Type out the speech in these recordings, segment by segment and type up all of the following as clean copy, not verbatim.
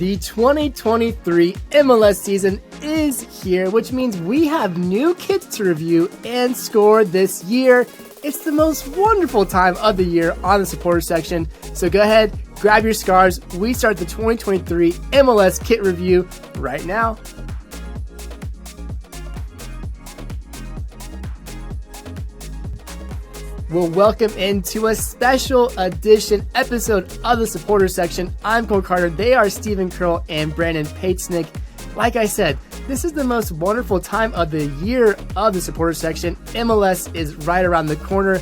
The 2023 MLS season is here, which means we have new kits to review and score this year. It's the most wonderful time of the year on the supporter section. So go ahead, grab your scarves. We start the 2023 MLS kit review right now. We'll welcome into a special edition episode of the supporter section. I'm Cole Carter. They are Stephen Curl and Brandon Patesnick. Like I said, this is the most wonderful time of the year of the supporter section. MLS is right around the corner.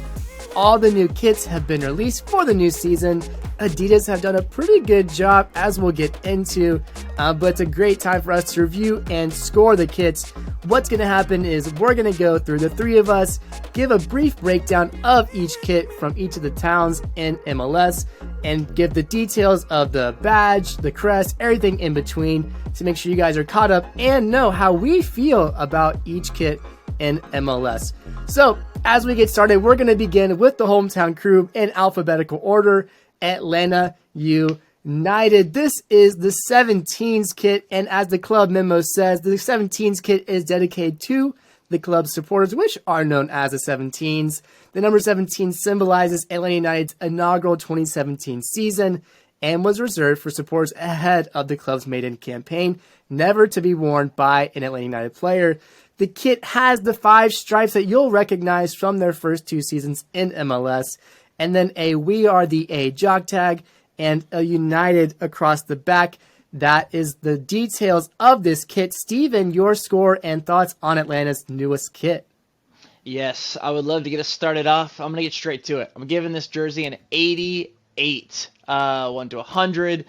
All the new kits have been released for the new season. Adidas have done a pretty good job, as we'll get into, but it's a great time for us to review and score the kits. What's going to happen is we're going to go through, the three of us, give a brief breakdown of each kit from each of the towns in MLS, and give the details of the badge, the crest, everything in between to make sure you guys are caught up and know how we feel about each kit in MLS. So, as we get started, we're going to begin with the hometown crew in alphabetical order. Atlanta United. This is the 17s kit, and as the club memo says, the 17s kit is dedicated to the club's supporters, which are known as the 17s. The number 17 symbolizes Atlanta United's inaugural 2017 season and was reserved for supporters ahead of the club's maiden campaign, never to be worn by an Atlanta United player. The kit has the 5 stripes that you'll recognize from their first 2 seasons in MLS, and then a We Are the A jock tag and a United across the back. That is the details of this kit. Steven, your score and thoughts on Atlanta's newest kit. Yes, I would love to get us started off. I'm going to get straight to it. I'm giving this jersey an 88, 1 to 100.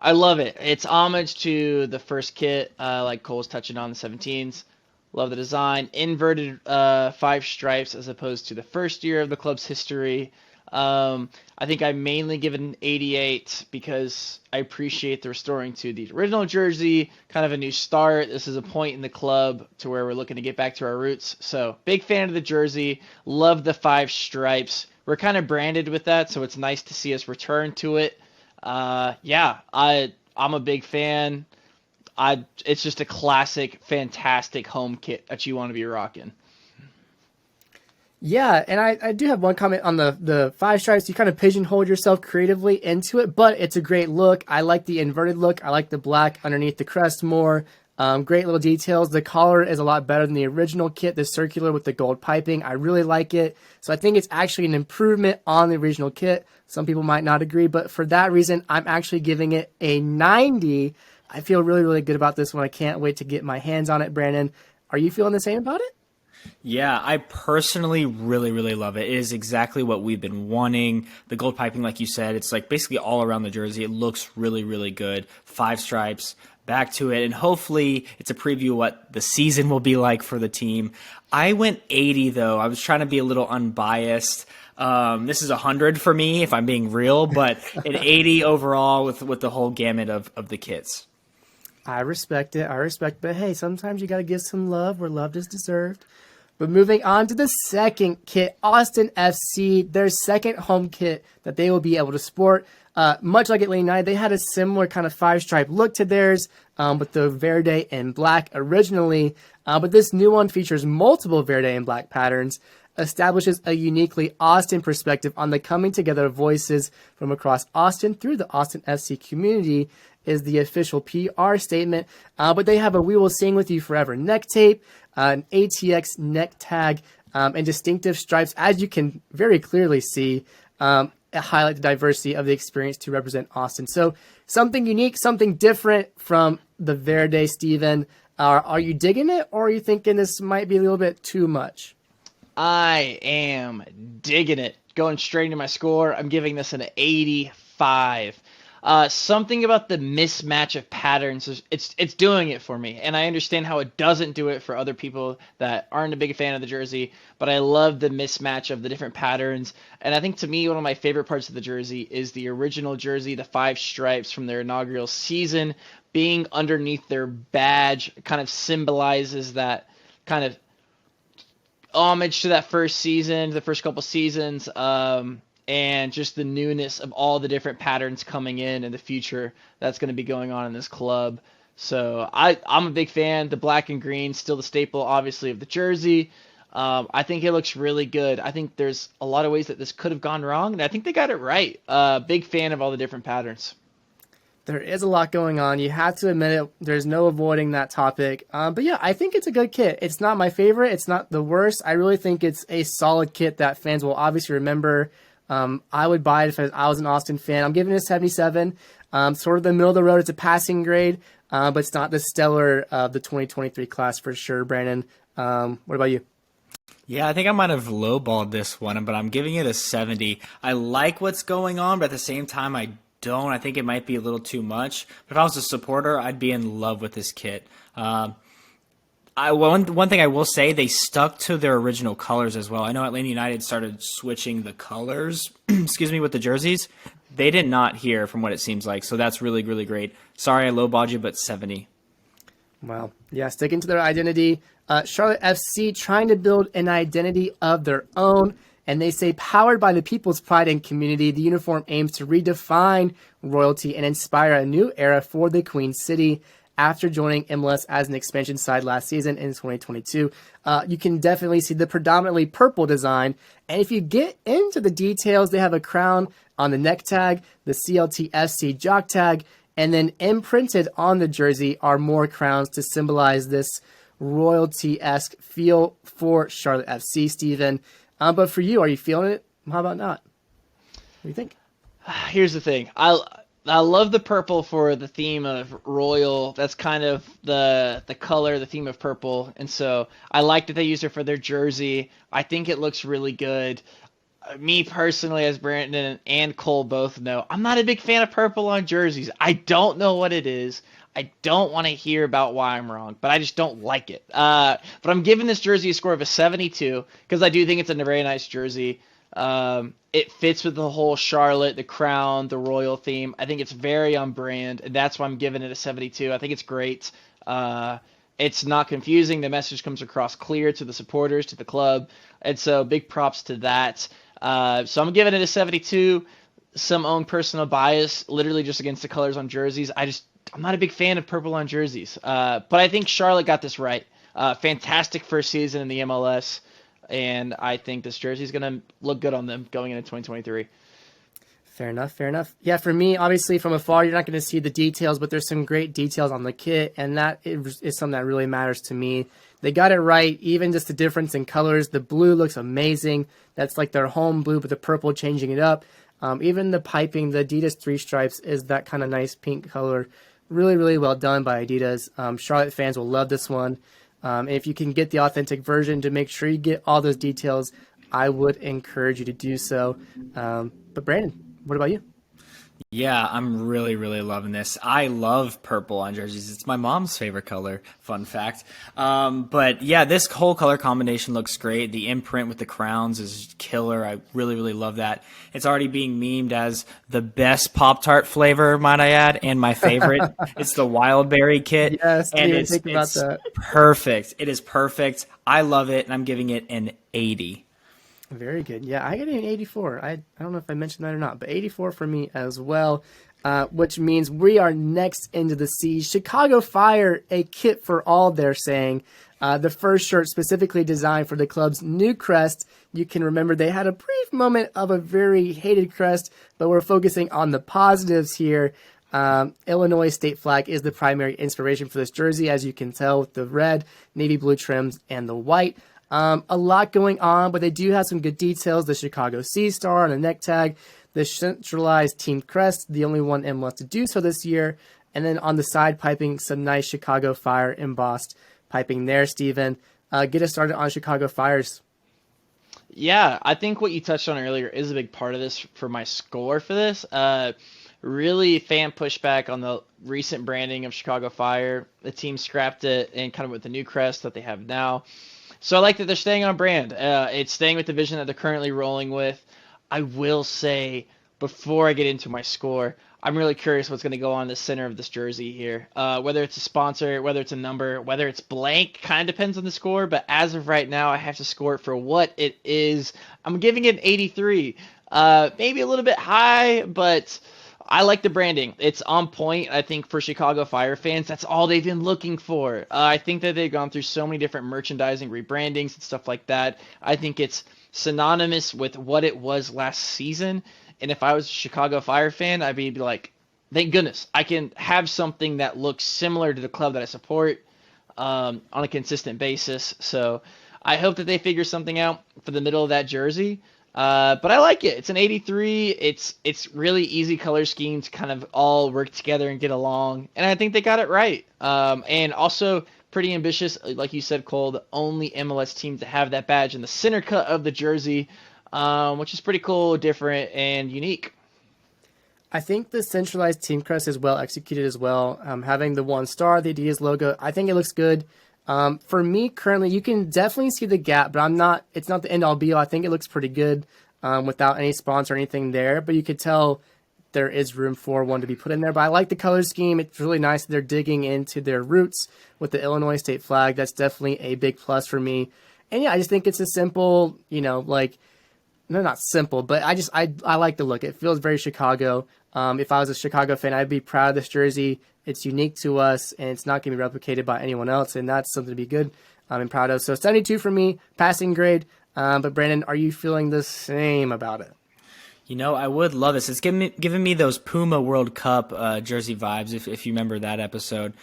I love it. It's homage to the first kit, like Cole's touching on the 17s. Love the design. Inverted 5 stripes as opposed to the first year of the club's history. I think I mainly give it an 88 because I appreciate the restoring to the original jersey, kind of a new start. This is a point in the club to where we're looking to get back to our roots. So big fan of the jersey. Love the 5 stripes. We're kind of branded with that, so it's nice to see us return to it. I'm a big fan. It's just a classic, fantastic home kit that you want to be rocking. Yeah, and I do have one comment on the 5 stripes. You kind of pigeonhole yourself creatively into it, but it's a great look. I like the inverted look. I like the black underneath the crest more. Great little details. The collar is a lot better than the original kit, the circular with the gold piping. I really like it. So I think it's actually an improvement on the original kit. Some people might not agree, but for that reason, I'm actually giving it a 90. I feel really, really good about this one. I can't wait to get my hands on it, Brandon. Are you feeling the same about it? Yeah, I personally really, really love it. It is exactly what we've been wanting. The gold piping, like you said, it's like basically all around the jersey. It looks really, really good. 5 stripes, back to it, and hopefully it's a preview of what the season will be like for the team. I went 80, though. I was trying to be a little unbiased. This is 100 for me, if I'm being real, but an 80 overall with the whole gamut of the kits. I respect it. But hey, sometimes you got to give some love where love is deserved. But moving on to the second kit, Austin FC, their second home kit that they will be able to sport. Much like Atlanta United, they had a similar kind of 5-stripe look to theirs, with the Verde and black originally. But this new one features multiple Verde and black patterns, establishes a uniquely Austin perspective on the coming together of voices from across Austin through the Austin FC community, is the official PR statement. But they have a We Will Sing With You Forever neck tape, an ATX neck tag, and distinctive stripes, as you can very clearly see, highlight the diversity of the experience to represent Austin. So something unique, something different from the Verde, Steven. Are you digging it, or are you thinking this might be a little bit too much? I am digging it. Going straight into my score, I'm giving this an 85. Something about the mismatch of patterns, it's doing it for me. And I understand how it doesn't do it for other people that aren't a big fan of the jersey, but I love the mismatch of the different patterns. And I think to me, one of my favorite parts of the jersey is the original jersey, the 5 stripes from their inaugural season being underneath their badge kind of symbolizes that kind of homage to that first season, the first couple seasons. and just the newness of all the different patterns coming in the future that's going to be going on in this club. So I'm a big fan. The black and green, still the staple, obviously, of the jersey. I think it looks really good. I think there's a lot of ways that this could have gone wrong, and I think they got it right. Big fan of all the different patterns. There is a lot going on. You have to admit it. There's no avoiding that topic. But yeah, I think it's a good kit. It's not my favorite. It's not the worst. I really think it's a solid kit that fans will obviously remember. I would buy it if I was an Austin fan. I'm giving it a 77. Sort of the middle of the road. It's a passing grade, but it's not the stellar of the 2023 class for sure, Brandon. What about you? Yeah, I think I might have lowballed this one, but I'm giving it a 70. I like what's going on, but at the same time, I don't. I think it might be a little too much. But if I was a supporter, I'd be in love with this kit. One thing I will say, they stuck to their original colors as well. I know Atlanta United started switching the colors, with the jerseys. They did not here, from what it seems like. So that's really, really great. Sorry I lowballed you, but 70. Wow. Yeah, sticking to their identity. Charlotte FC trying to build an identity of their own. And they say, powered by the people's pride and community, the uniform aims to redefine royalty and inspire a new era for the Queen City. After joining MLS as an expansion side last season in 2022, you can definitely see the predominantly purple design. And if you get into the details, they have a crown on the neck tag, the CLTFC jock tag, and then imprinted on the jersey are more crowns to symbolize this royalty-esque feel for Charlotte FC, Steven. But for you, are you feeling it? How about not? What do you think? Here's the thing. I love the purple for the theme of royal. That's kind of the color, the theme of purple. And so I like that they used it for their jersey. I think it looks really good. Me personally, as Brandon and Cole both know, I'm not a big fan of purple on jerseys. I don't know what it is. I don't want to hear about why I'm wrong, but I just don't like it. But I'm giving this jersey a score of a 72 because I do think it's a very nice jersey. It fits with the whole Charlotte, the crown, the royal theme. I think it's very on brand, and that's why I'm giving it a 72. I think it's great. It's not confusing. The message comes across clear to the supporters, to the club, and so big props to that. So I'm giving it a 72. Some own personal bias, literally just against the colors on jerseys. I'm not a big fan of purple on jerseys, but I think Charlotte got this right. Fantastic first season in the MLS, and I think this jersey is going to look good on them going into 2023. Fair enough. Yeah, for me, obviously from afar, you're not going to see the details, but there's some great details on the kit, and that is something that really matters to me. They got it right, even just the difference in colors. The blue looks amazing. That's like their home blue, but the purple changing it up. Even the piping, the Adidas 3 stripes is that kind of nice pink color. Really, really well done by Adidas. Charlotte fans will love this one. And if you can get the authentic version to make sure you get all those details, I would encourage you to do so. But Brandon, what about you? Yeah, I'm really, really loving this. I love purple on jerseys. It's my mom's favorite color, fun fact. But yeah, this whole color combination looks great. The imprint with the crowns is killer. I really, really love that. It's already being memed as the best Pop-Tart flavor, might I add, and my favorite. It's the Wild Berry kit. Yes, and it's that. Perfect. It is perfect. I love it, and I'm giving it an 80. Very good. Yeah, I get an 84. I don't know if I mentioned that or not, but 84 for me as well, which means we are next into the siege. Chicago Fire, a kit for all, they're saying. The first shirt specifically designed for the club's new crest. You can remember they had a brief moment of a very hated crest, but we're focusing on the positives here. Illinois state flag is the primary inspiration for this jersey, as you can tell, with the red, navy blue trims, and the white. A lot going on, but they do have some good details. The Chicago Sea Star on the neck tag, the centralized team crest, the only one MLS to do so this year. And then on the side piping, some nice Chicago Fire embossed piping there, Steven. Get us started on Chicago Fires. Yeah, I think what you touched on earlier is a big part of this for my score for this. Really fan pushback on the recent branding of Chicago Fire. The team scrapped it and kind of with the new crest that they have now. So I like that they're staying on brand. It's staying with the vision that they're currently rolling with. I will say, before I get into my score, I'm really curious what's going to go on the center of this jersey here. Whether it's a sponsor, whether it's a number, whether it's blank, kind of depends on the score. But as of right now, I have to score it for what it is. I'm giving it an 83. Maybe a little bit high, but I like the branding. It's on point. I think for Chicago Fire fans, that's all they've been looking for. I think that they've gone through so many different merchandising rebrandings and stuff like that. I think it's synonymous with what it was last season. And if I was a Chicago Fire fan, I'd be like, thank goodness I can have something that looks similar to the club that I support on a consistent basis. So I hope that they figure something out for the middle of that jersey. But I like it. It's an 83. It's really easy color scheme to kind of all work together and get along. And I think they got it right. And also pretty ambitious, like you said, Cole, the only MLS team to have that badge in the center cut of the jersey, which is pretty cool, different, and unique. I think the centralized team crest is well executed as well. Having the 1 star, the Adidas logo, I think it looks good. For me, currently, you can definitely see the gap, but it's not the end all be all. I think it looks pretty good without any sponsor or anything there, but you could tell there is room for one to be put in there. But I like the color scheme. It's really nice that they're digging into their roots with the Illinois state flag. That's definitely a big plus for me. And yeah, I just think it's a simple, no, not simple, but I like the look. It feels very Chicago. If I was a Chicago fan, I'd be proud of this jersey. It's unique to us, and it's not going to be replicated by anyone else, and that's something to be good and proud of. So 72 for me, passing grade. But Brandon, are you feeling the same about it? I would love this. It's giving me those Puma World Cup jersey vibes, if you remember that episode.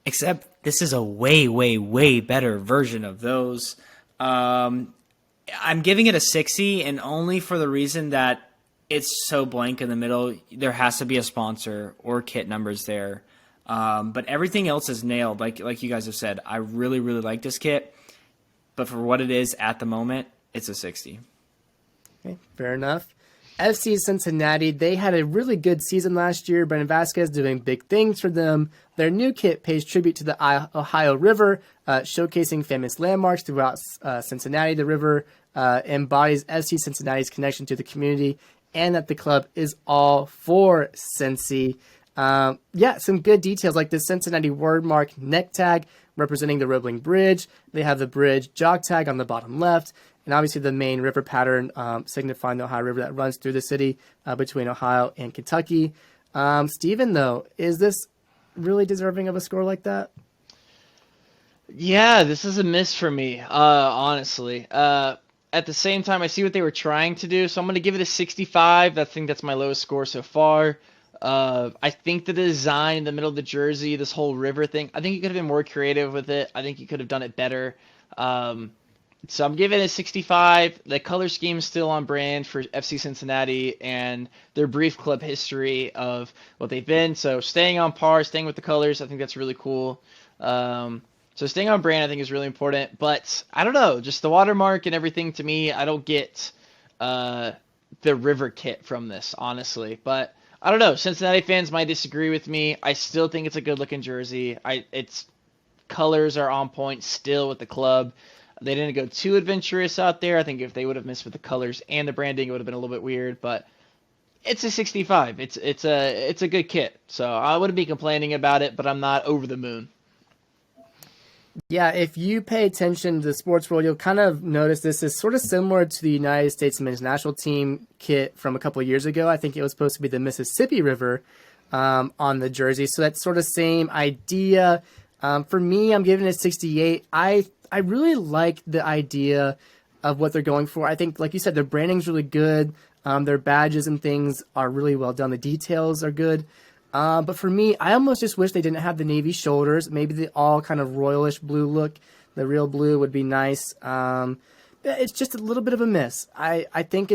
Except this is a way, way, way better version of those. I'm giving it a 60, and only for the reason that it's so blank in the middle. There has to be a sponsor or kit numbers there. But everything else is nailed, like you guys have said. I really, really like this kit. But for what it is at the moment, it's a 60. Okay, fair enough. FC Cincinnati, they had a really good season last year. Brendan Vasquez doing big things for them. Their new kit pays tribute to the Ohio River, showcasing famous landmarks throughout Cincinnati. The river embodies FC Cincinnati's connection to the community, and that the club is all for Cincy. Some good details like the Cincinnati wordmark neck tag representing the Roebling Bridge. They have the bridge jog tag on the bottom left, and obviously the main river pattern signifying the Ohio River that runs through the city between Ohio and Kentucky. Steven, though, is this really deserving of a score like that? Yeah, this is a miss for me, honestly. At the same time, I see what they were trying to do, so I'm going to give it a 65. I think that's my lowest score so far. I think the design in the middle of the jersey, this whole river thing, I think you could have been more creative with it. I think you could have done it better. So I'm giving it a 65. The color scheme is still on brand for FC Cincinnati and their brief club history of what they've been. So staying on par, staying with the colors, I think that's really cool. So staying on brand, I think, is really important. But I don't know, just the watermark and everything, to me, I don't get the river kit from this, honestly. But I don't know. Cincinnati fans might disagree with me. I still think it's a good-looking jersey. Its colors are on point still with the club. They didn't go too adventurous out there. I think if they would have missed with the colors and the branding, it would have been a little bit weird. But it's a 65. It's a good kit. So I wouldn't be complaining about it, but I'm not over the moon. Yeah, if you pay attention to the sports world, you'll kind of notice this is sort of similar to the United States men's national team kit from a couple of years ago. I think it was supposed to be the Mississippi River on the jersey. So that's sort of same idea. For me, I'm giving it a 68. I really like the idea of what they're going for. I think, like you said, their branding's really good. Their badges and things are really well done. The details are good. But for me, I almost just wish they didn't have the navy shoulders. Maybe the all kind of royalish blue look. The real blue would be nice. It's just a little bit of a miss. I think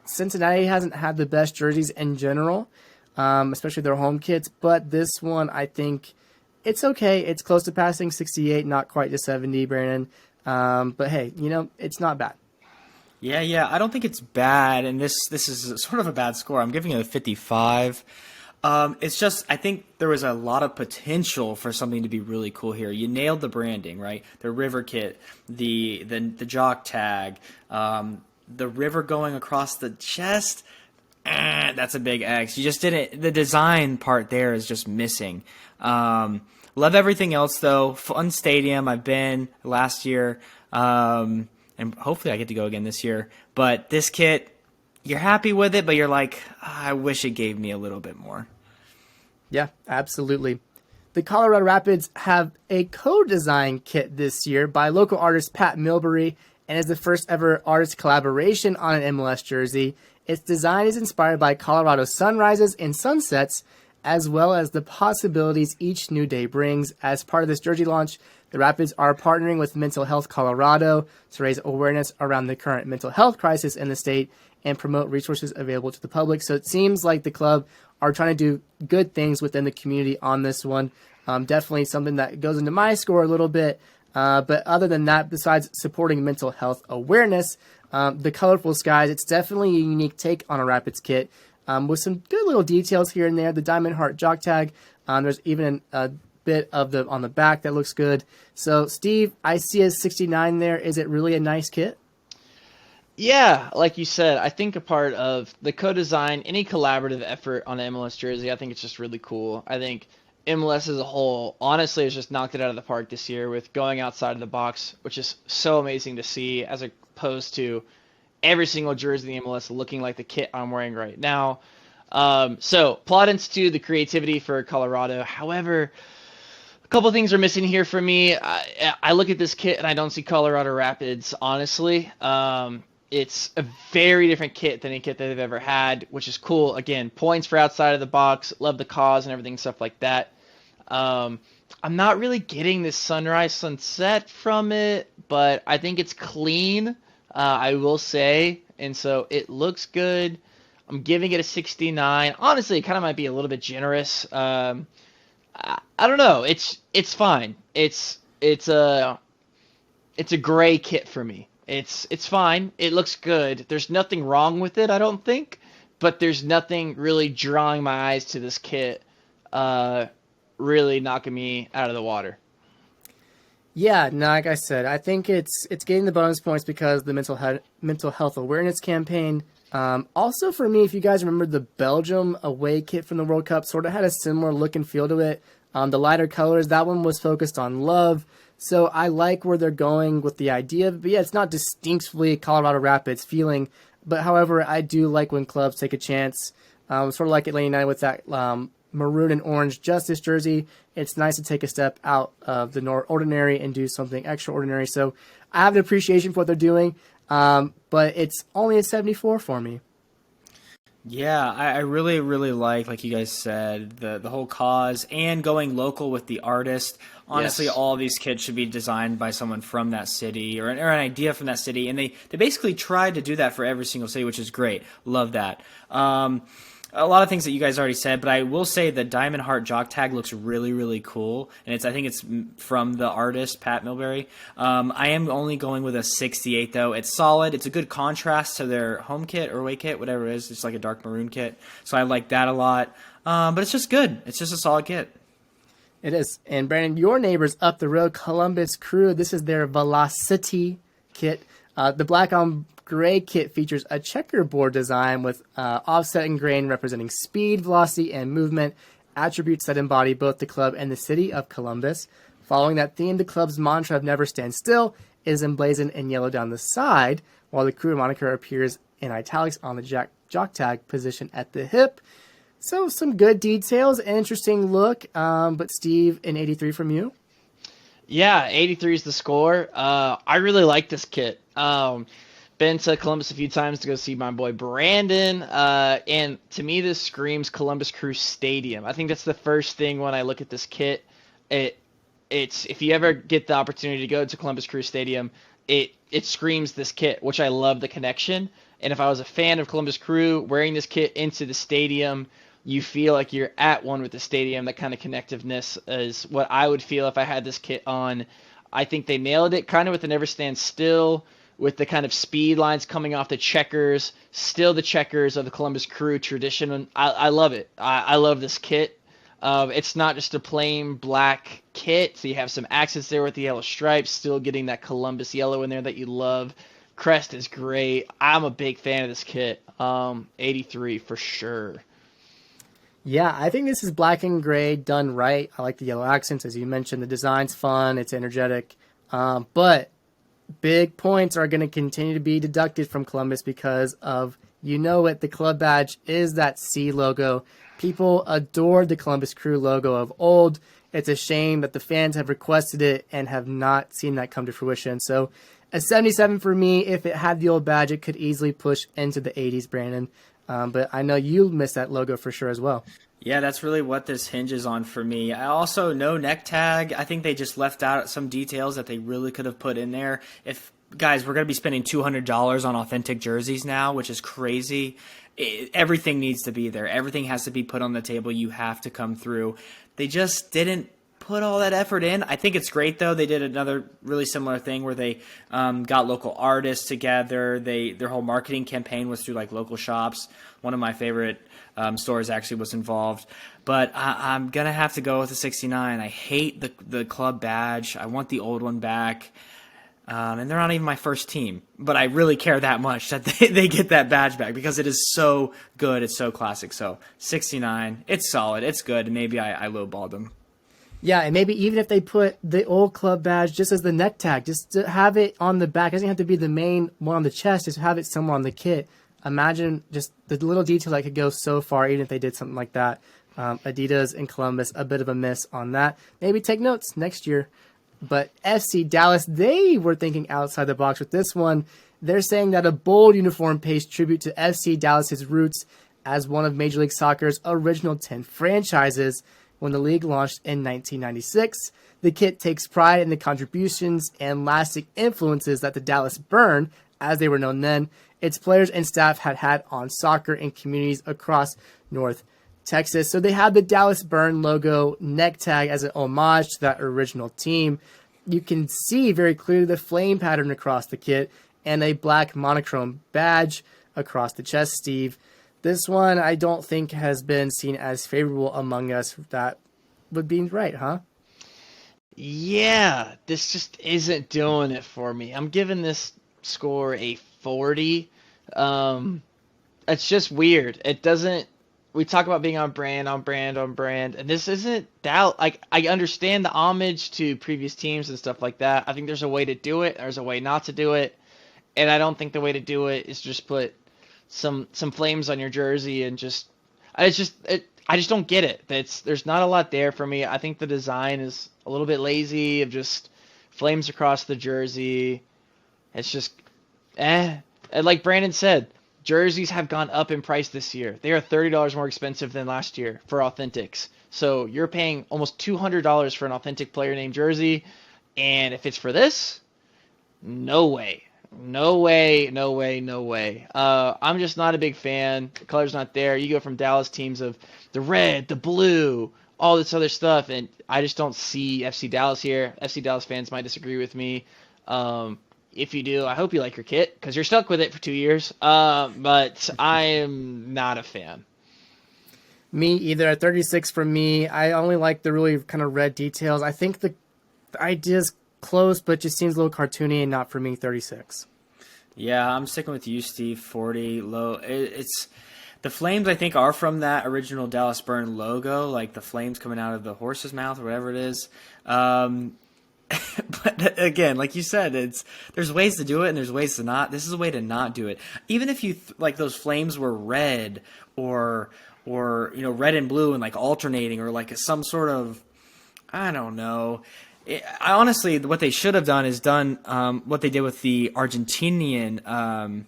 Cincinnati hasn't had the best jerseys in general, especially their home kits. But this one, I think it's okay. It's close to passing 68, not quite to 70, Brandon. But hey, it's not bad. Yeah. I don't think it's bad, and this is sort of a bad score. I'm giving it a 55. It's just, I think there was a lot of potential for something to be really cool here. You nailed the branding, right? The river kit, the jock tag, the river going across the chest. That's a big X. You just didn't. The design part there is just missing. Love everything else though. Fun stadium. I've been last year, and hopefully I get to go again this year. But this kit, you're happy with it, but you're like, I wish it gave me a little bit more. Yeah, absolutely. The Colorado Rapids have a co-design kit this year by local artist Pat Milbury, and is the first ever artist collaboration on an MLS jersey. Its design is inspired by Colorado sunrises and sunsets, as well as the possibilities each new day brings. As part of this jersey launch, the Rapids are partnering with Mental Health Colorado to raise awareness around the current mental health crisis in the state and promote resources available to the public. So it seems like the club are trying to do good things within the community on this one. Definitely something that goes into my score a little bit. But other than that, besides supporting mental health awareness, the colorful skies, it's definitely a unique take on a Rapids kit with some good little details here and there. The diamond heart jock tag, there's even a bit of on the back that looks good. So, Steve, I see a 69 there. Is it really a nice kit? Yeah, like you said, I think a part of the co-design, any collaborative effort on an MLS jersey, I think it's just really cool. I think MLS as a whole, honestly, has just knocked it out of the park this year with going outside of the box, which is so amazing to see, as opposed to every single jersey in the MLS looking like the kit I'm wearing right now. So, plaudits to the creativity for Colorado. However, a couple things are missing here for me. I look at this kit and I don't see Colorado Rapids, honestly. It's a very different kit than any kit that they've ever had, which is cool. Again, points for outside of the box, love the cause and everything, stuff like that. I'm not really getting this sunrise sunset from it, but I think it's clean, I will say, and so it looks good. I'm giving it a 69. Honestly, it kind of might be a little bit generous. I don't know. It's fine. It's a gray kit for me. It's fine. It looks good. There's nothing wrong with it, I don't think, but there's nothing really drawing my eyes to this kit, really knocking me out of the water. Yeah, no, like I said, I think it's getting the bonus points because of the mental health awareness campaign. Also for me, if you guys remember the Belgium away kit from the World Cup, sort of had a similar look and feel to it. The lighter colors, that one was focused on love. So I like where they're going with the idea. But yeah, it's not distinctly Colorado Rapids feeling. But however, I do like when clubs take a chance. Sort of like Atlanta United with that maroon and orange Justice jersey. It's nice to take a step out of the ordinary and do something extraordinary. So I have an appreciation for what they're doing. But it's only a 74 for me. Yeah, I really, really like you guys said, the whole cause and going local with the artist. Honestly, Yes. all these kits should be designed by someone from that city or an idea from that city. And they basically tried to do that for every single city, which is great. Love that. A lot of things that you guys already said, but I will say the Diamond Heart jock tag looks really, really cool, and I think it's from the artist Pat Milbury. I am only going with a 68 though. It's solid. It's a good contrast to their home kit or away kit, whatever it is. It's like a dark maroon kit, so I like that a lot. But it's just good. It's just a solid kit. It is. And Brandon, your neighbors up the road, Columbus Crew, this is their Velocity kit. The black on gray kit features a checkerboard design with offset and grain representing speed, velocity, and movement, attributes that embody both the club and the city of Columbus. Following that theme, the club's mantra of never stand still is emblazoned in yellow down the side, while the crew moniker appears in italics on the jock tag position at the hip. So some good details, interesting look. But Steve, an 83 from you? Yeah, 83 is the score. I really like this kit. Been to Columbus a few times to go see my boy Brandon, and to me this screams Columbus Crew Stadium. I think that's the first thing when I look at this kit. It's if you ever get the opportunity to go to Columbus Crew Stadium, it screams this kit, which I love the connection. And if I was a fan of Columbus Crew, wearing this kit into the stadium, you feel like you're at one with the stadium. That kind of connectiveness is what I would feel if I had this kit on. I think they nailed it, kind of with the never stand still, with the kind of speed lines coming off the checkers, still the checkers of the Columbus Crew tradition. I love it. I love this kit. It's not just a plain black kit, so you have some accents there with the yellow stripes, still getting that Columbus yellow in there that you love. Crest is great. I'm a big fan of this kit. 83 for sure. Yeah, I think this is black and gray done right. I like the yellow accents. As you mentioned, the design's fun. It's energetic. But Big points are going to continue to be deducted from Columbus because of, the club badge is that C logo. People adored the Columbus Crew logo of old. It's a shame that the fans have requested it and have not seen that come to fruition. So a 77 for me. If it had the old badge, it could easily push into the 80s, Brandon. But I know you missed that logo for sure as well. Yeah, that's really what this hinges on for me. I also no neck tag. I think they just left out some details that they really could have put in there. If guys, we're going to be spending $200 on authentic jerseys now, which is crazy. Everything needs to be there. Everything has to be put on the table. You have to come through. They just didn't put all that effort in. I think it's great, though. They did another really similar thing where they got local artists together. Their whole marketing campaign was through like local shops. One of my favorite stores actually was involved. But I'm going to have to go with the 69. I hate the club badge. I want the old one back. And they're not even my first team. But I really care that much that they get that badge back because it is so good. It's so classic. So 69, it's solid. It's good. Maybe I lowballed them. Yeah, and maybe even if they put the old club badge just as the neck tag, just to have it on the back. It doesn't have to be the main one on the chest. Just have it somewhere on the kit. Imagine just the little detail that could go so far, even if they did something like that. Adidas and Columbus, a bit of a miss on that. Maybe take notes next year. But FC Dallas, they were thinking outside the box with this one. They're saying that a bold uniform pays tribute to FC Dallas's roots as one of Major League Soccer's original 10 franchises. When the league launched in 1996, the kit takes pride in the contributions and lasting influences that the Dallas Burn, as they were known then, its players and staff had on soccer in communities across North Texas. So they have the Dallas Burn logo neck tag as an homage to that original team. You can see very clearly the flame pattern across the kit and a black monochrome badge across the chest, Steve. This one I don't think has been seen as favorable among us. That would be right, huh? Yeah, this just isn't doing it for me. I'm giving this score a 40. It's just weird. It doesn't. We talk about being on brand, and this isn't that. Like, I understand the homage to previous teams and stuff like that. I think there's a way to do it. There's a way not to do it, and I don't think the way to do it is just put some flames on your jersey and I just don't get it. There's not a lot there for me. I think the design is a little bit lazy of just flames across the jersey. It's just And like Brandon said, jerseys have gone up in price this year. They are $30 more expensive than last year for authentics. So you're paying almost $200 for an authentic player named jersey, and if it's for this, no way. No way. I'm just not a big fan. The color's not there. You go from Dallas teams of the red, the blue, all this other stuff, and I just don't see FC Dallas here. FC Dallas fans might disagree with me. If you do, I hope you like your kit because you're stuck with it for 2 years. But I am not a fan. Me either. At 36 for me, I only like the really kind of red details. I think the idea's close, but just seems a little cartoony and not for me. 36. Yeah, I'm sticking with you, Steve. 40 low. It's the flames. I think are from that original Dallas Burn logo, like the flames coming out of the horse's mouth or whatever it is. But again, like you said, there's ways to do it and there's ways to not. This is a way to not do it. Even if you like those flames were red or red and blue and like alternating or like some sort of, I don't know. I honestly, what they should have done is done what they did with the Argentinian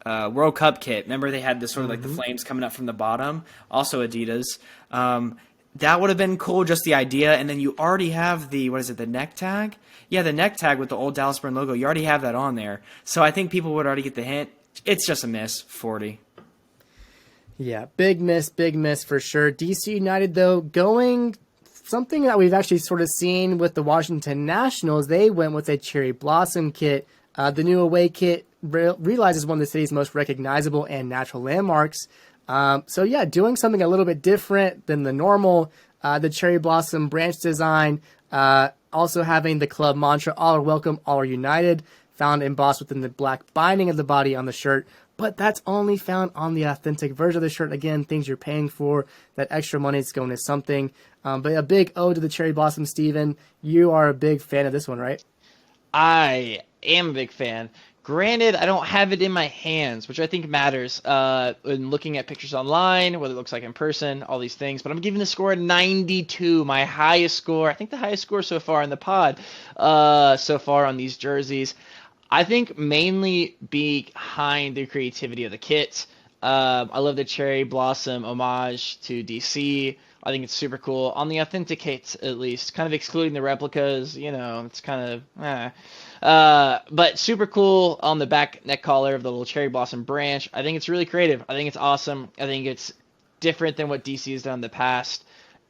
World Cup kit. Remember they had this sort of like the flames coming up from the bottom, also Adidas. That would have been cool, just the idea. And then you already have the neck tag? Yeah, the neck tag with the old Dallas Burn logo. You already have that on there. So I think people would already get the hint. It's just a miss, 40. Yeah, big miss for sure. DC United, though, going something that we've actually sort of seen with the Washington Nationals. They went with a Cherry Blossom kit. The new away kit realizes one of the city's most recognizable and natural landmarks. So yeah, doing something a little bit different than the normal, the Cherry Blossom branch design, also having the club mantra, all are welcome, all are united, found embossed within the black binding of the body on the shirt, but that's only found on the authentic version of the shirt. Again, things you're paying for, that extra money is going to something, but a big ode to the Cherry Blossom, Steven. You are a big fan of this one, right? I am a big fan. Granted, I don't have it in my hands, which I think matters when looking at pictures online, what it looks like in person, all these things. But I'm giving the score a 92, my highest score. I think the highest score so far in the pod, so far on these jerseys. I think mainly behind the creativity of the kit. I love the cherry blossom homage to DC. I think it's super cool. On the authenticates, at least, kind of excluding the replicas, it's kind of but super cool on the back neck collar of the little cherry blossom branch. I think it's really creative. I think it's awesome. I think it's different than what DC has done in the past.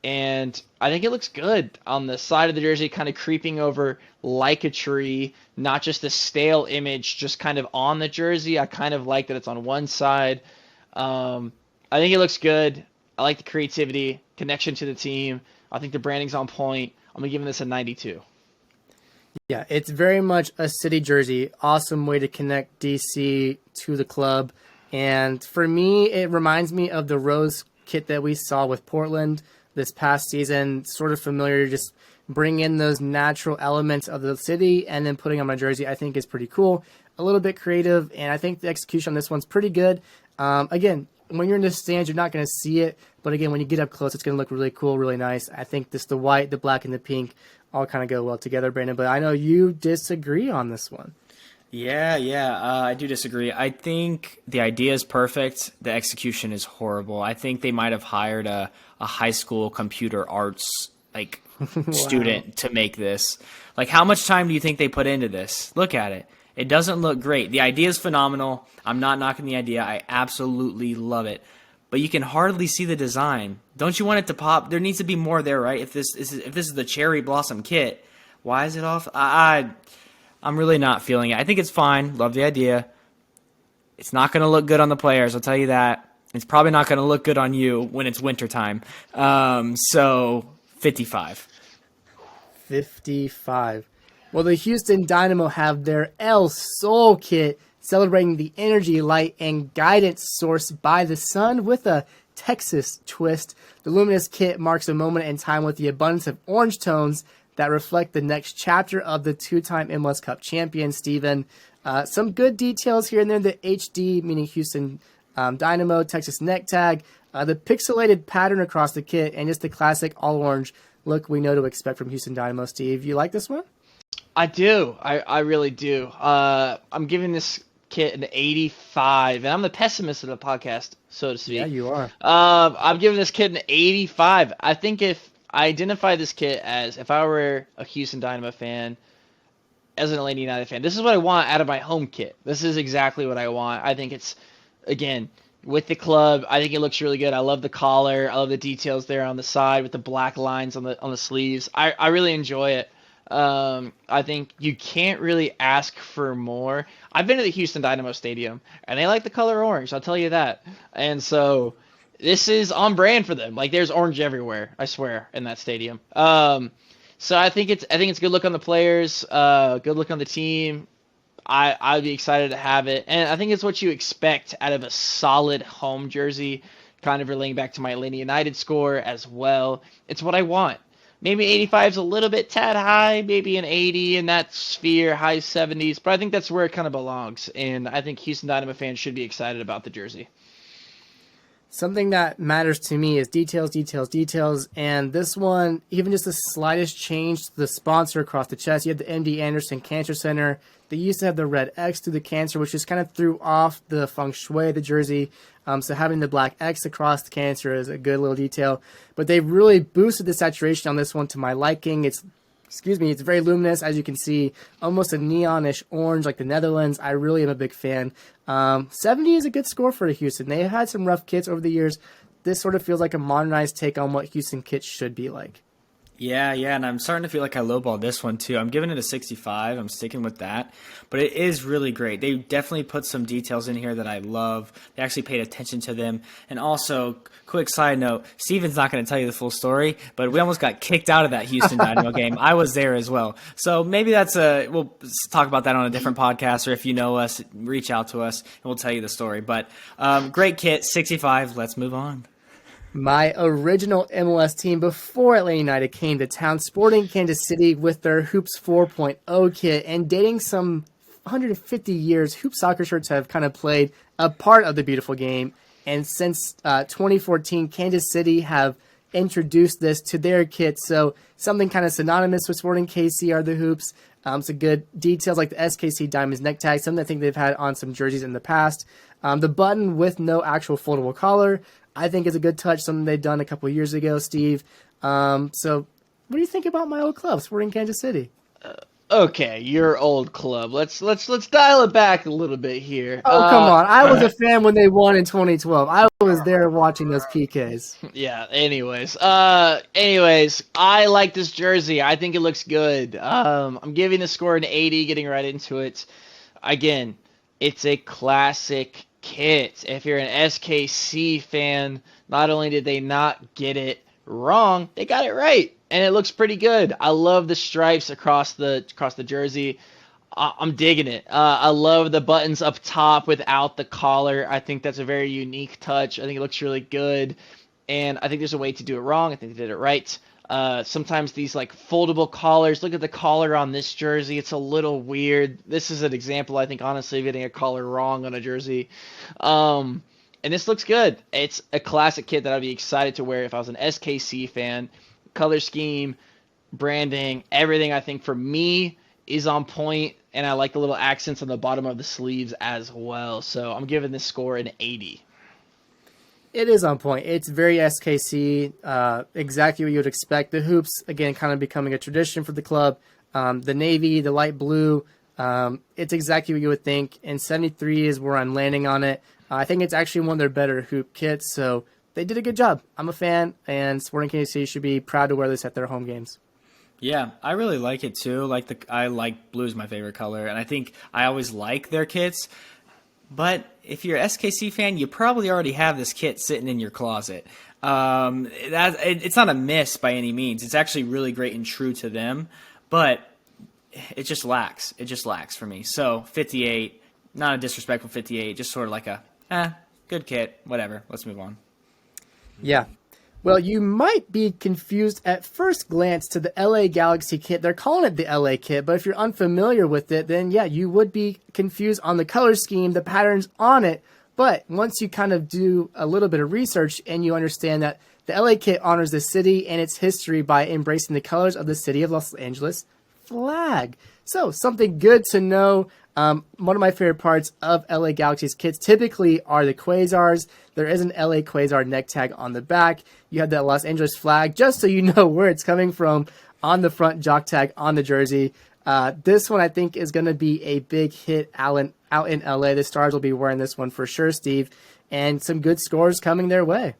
And I think it looks good on the side of the jersey, kind of creeping over like a tree, not just a stale image, just kind of on the jersey. I kind of like that it's on one side. I think it looks good. I like the creativity, connection to the team. I think the branding's on point. I'm going to give this a 92. Yeah, it's very much a city jersey. Awesome way to connect DC to the club. And for me, it reminds me of the Rose kit that we saw with Portland this past season. Sort of familiar, just bring in those natural elements of the city and then putting on my jersey, I think is pretty cool. A little bit creative, and I think the execution on this one's pretty good. Again, when you're in the stands, you're not going to see it. But again, when you get up close, it's going to look really cool, really nice. I think the white, the black, and the pink all kind of go well together, Brandon. But I know you disagree on this one. Yeah, I do disagree. I think the idea is perfect. The execution is horrible. I think they might have hired a high school computer arts student to make this. Like, how much time do you think they put into this? Look at it. It doesn't look great. The idea is phenomenal. I'm not knocking the idea. I absolutely love it. But you can hardly see the design. Don't you want it to pop? There needs to be more there, right? If this is the cherry blossom kit, why is it off? I'm really not feeling it. I think it's fine. Love the idea. It's not going to look good on the players, I'll tell you that. It's probably not going to look good on you when it's wintertime. So 55. 55. Well, the Houston Dynamo have their El Sol kit celebrating the energy, light, and guidance sourced by the sun with a Texas twist. The luminous kit marks a moment in time with the abundance of orange tones that reflect the next chapter of the two-time MLS Cup champion, Steven. Some good details here and there. The HD, meaning Houston Dynamo, Texas neck tag, the pixelated pattern across the kit, and just the classic all-orange look we know to expect from Houston Dynamo. Steve, you like this one? I do. I really do. I'm giving this kit an 85, and I'm the pessimist of the podcast, so to speak. Yeah, you are. I'm giving this kit an 85. I think if I identify this kit as if I were a Houston Dynamo fan, as an Atlanta United fan, this is what I want out of my home kit. This is exactly what I want. I think it's, again, with the club, I think it looks really good. I love the collar. I love the details there on the side with the black lines on the sleeves. I really enjoy it. I think you can't really ask for more. I've been to the Houston Dynamo Stadium, and they like the color orange, I'll tell you that. And so this is on brand for them. Like, there's orange everywhere, I swear, in that stadium. So I think it's good look on the players, good look on the team. I'd be excited to have it, and I think it's what you expect out of a solid home jersey. Kind of relating back to my Atlanta United score as well. It's what I want. Maybe 85 is a little bit tad high, maybe an 80 in that sphere, high 70s, but I think that's where it kind of belongs, and I think Houston Dynamo fans should be excited about the jersey. Something that matters to me is details, and this one, even just the slightest change to the sponsor across the chest. You have the MD Anderson Cancer Center. They used to have the red X through the cancer, which just kind of threw off the feng shui of the jersey. So having the black X across the cancer is a good little detail. But they really boosted the saturation on this one to my liking. It's very luminous, as you can see, almost a neonish orange like the Netherlands. I really am a big fan. 70 is a good score for Houston. They had some rough kits over the years. This sort of feels like a modernized take on what Houston kits should be like. Yeah, and I'm starting to feel like I lowballed this one too. I'm giving it a 65. I'm sticking with that. But it is really great. They definitely put some details in here that I love. They actually paid attention to them. And also, quick side note, Steven's not going to tell you the full story, but we almost got kicked out of that Houston Dynamo game. I was there as well. So maybe we'll talk about that on a different podcast, or if you know us, reach out to us and we'll tell you the story. But great kit, 65. Let's move on. My original MLS team before Atlanta United came to town, Sporting Kansas City, with their Hoops 4.0 kit. And dating some 150 years, Hoop soccer shirts have kind of played a part of the beautiful game. And since 2014, Kansas City have introduced this to their kit. So something kind of synonymous with Sporting KC are the hoops. Some good details like the SKC Diamonds neck tag, something I think they've had on some jerseys in the past. The button with no actual foldable collar, I think is a good touch, something they've done a couple of years ago, Steve. So what do you think about my old club, Sporting Kansas City? Okay, your old club. Let's dial it back a little bit here. Oh, come on. I was a fan when they won in 2012. I was there watching those PKs. Yeah, anyways, I like this jersey. I think it looks good. I'm giving the score an 80, getting right into it. Again, it's a classic kit. If you're an SKC fan, not only did they not get it wrong, they got it right, and it looks pretty good. I love the stripes across the jersey. I'm digging it. I love the buttons up top without the collar. I think that's a very unique touch. I think it looks really good, and I think there's a way to do it wrong. I think they did it right. Sometimes these like foldable collars, look at the collar on this jersey. It's a little weird. This is an example, I think, honestly, of getting a collar wrong on a jersey. And this looks good. It's a classic kit that I'd be excited to wear if I was an SKC fan. Color scheme, branding, everything I think for me is on point, and I like the little accents on the bottom of the sleeves as well. So I'm giving this score an 80. It is on point. It's very SKC, exactly what you would expect. The hoops, again, kind of becoming a tradition for the club. The navy, the light blue, it's exactly what you would think. And 73 is where I'm landing on it. I think it's actually one of their better hoop kits, so they did a good job. I'm a fan, and Sporting Kansas City should be proud to wear this at their home games. Yeah, I really like it too. I like blue is my favorite color, and I think I always like their kits. But if you're an SKC fan, you probably already have this kit sitting in your closet. It's not a miss by any means. It's actually really great and true to them, but it just lacks. It just lacks for me. So 58, not a disrespectful 58, just sort of like a good kit, whatever. Let's move on. Yeah. Well, you might be confused at first glance to the LA Galaxy kit. They're calling it the LA kit, but if you're unfamiliar with it, then yeah, you would be confused on the color scheme, the patterns on it. But once you kind of do a little bit of research and you understand that the LA kit honors the city and its history by embracing the colors of the city of Los Angeles flag. So something good to know. One of my favorite parts of LA Galaxy's kits typically are the quasars. There is an LA Quasar neck tag on the back. You have that Los Angeles flag, just so you know where it's coming from, on the front jock tag on the jersey. This one I think is going to be a big hit out in LA. The Stars will be wearing this one for sure, Steve, and some good scores coming their way.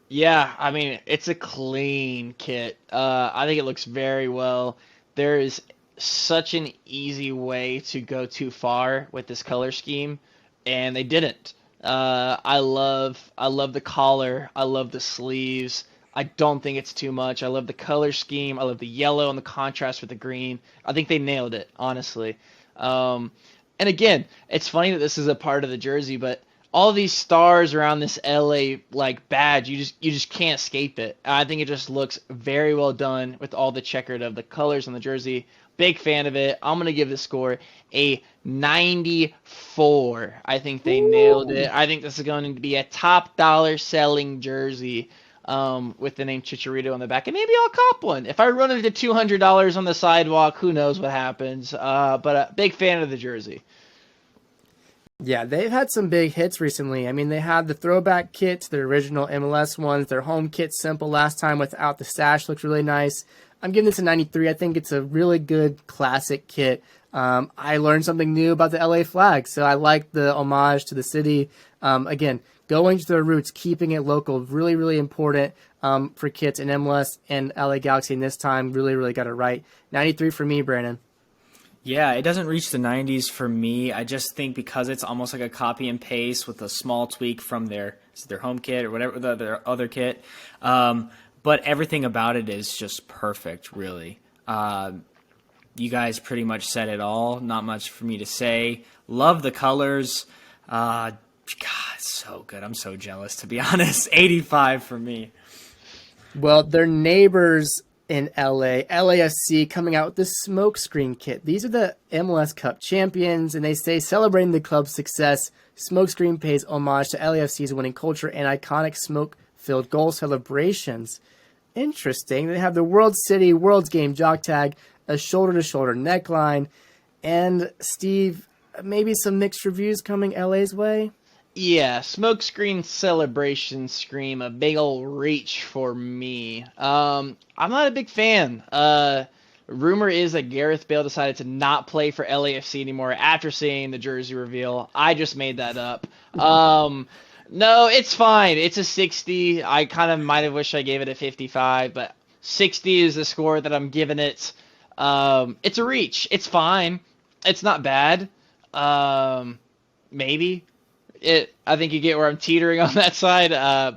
Yeah, I mean, it's a clean kit. I think it looks very well. There is such an easy way to go too far with this color scheme, and they didn't. I love the collar. I love the sleeves. I don't think it's too much. I love the color scheme. I love the yellow and the contrast with the green. I think they nailed it, honestly. And again, it's funny that this is a part of the jersey, but all these stars around this LA like badge, you just can't escape it. I think it just looks very well done with all the checkered of the colors on the jersey. Big fan of it. I'm gonna give this score a 94. I think they nailed it. I think this is going to be a top dollar selling jersey with the name Chicharito on the back, and maybe I'll cop one. If I run into $200 on the sidewalk, who knows what happens? But a big fan of the jersey. Yeah, they've had some big hits recently. I mean, they had the throwback kits, the original MLS ones. Their home kit, simple last time without the sash, looked really nice. I'm giving this a 93. I think it's a really good classic kit. I learned something new about the LA flag, so I like the homage to the city. Again, going to their roots, keeping it local, really, really important for kits in MLS and LA Galaxy. And this time, really, really got it right. 93 for me, Brandon. Yeah, it doesn't reach the 90s for me. I just think because it's almost like a copy and paste with a small tweak from their home kit or whatever, their other kit. But everything about it is just perfect, really. You guys pretty much said it all. Not much for me to say. Love the colors. God, so good. I'm so jealous, to be honest. 85 for me. Well, their neighbors in LA, LAFC, coming out with the Smokescreen kit. These are the MLS Cup champions, and they say celebrating the club's success, Smokescreen pays homage to LAFC's winning culture and iconic smoke-filled goal celebrations. Interesting. They have the World City, World's Game jock tag, a shoulder-to-shoulder neckline, and Steve, maybe some mixed reviews coming LA's way? Yeah, smokescreen celebration scream, a big old reach for me. I'm not a big fan. Rumor is that Gareth Bale decided to not play for LAFC anymore after seeing the jersey reveal. I just made that up. No, it's fine. It's a 60. I kind of might have wished I gave it a 55, but 60 is the score that I'm giving it. It's a reach. It's fine. It's not bad. Maybe. I think you get where I'm teetering on that side,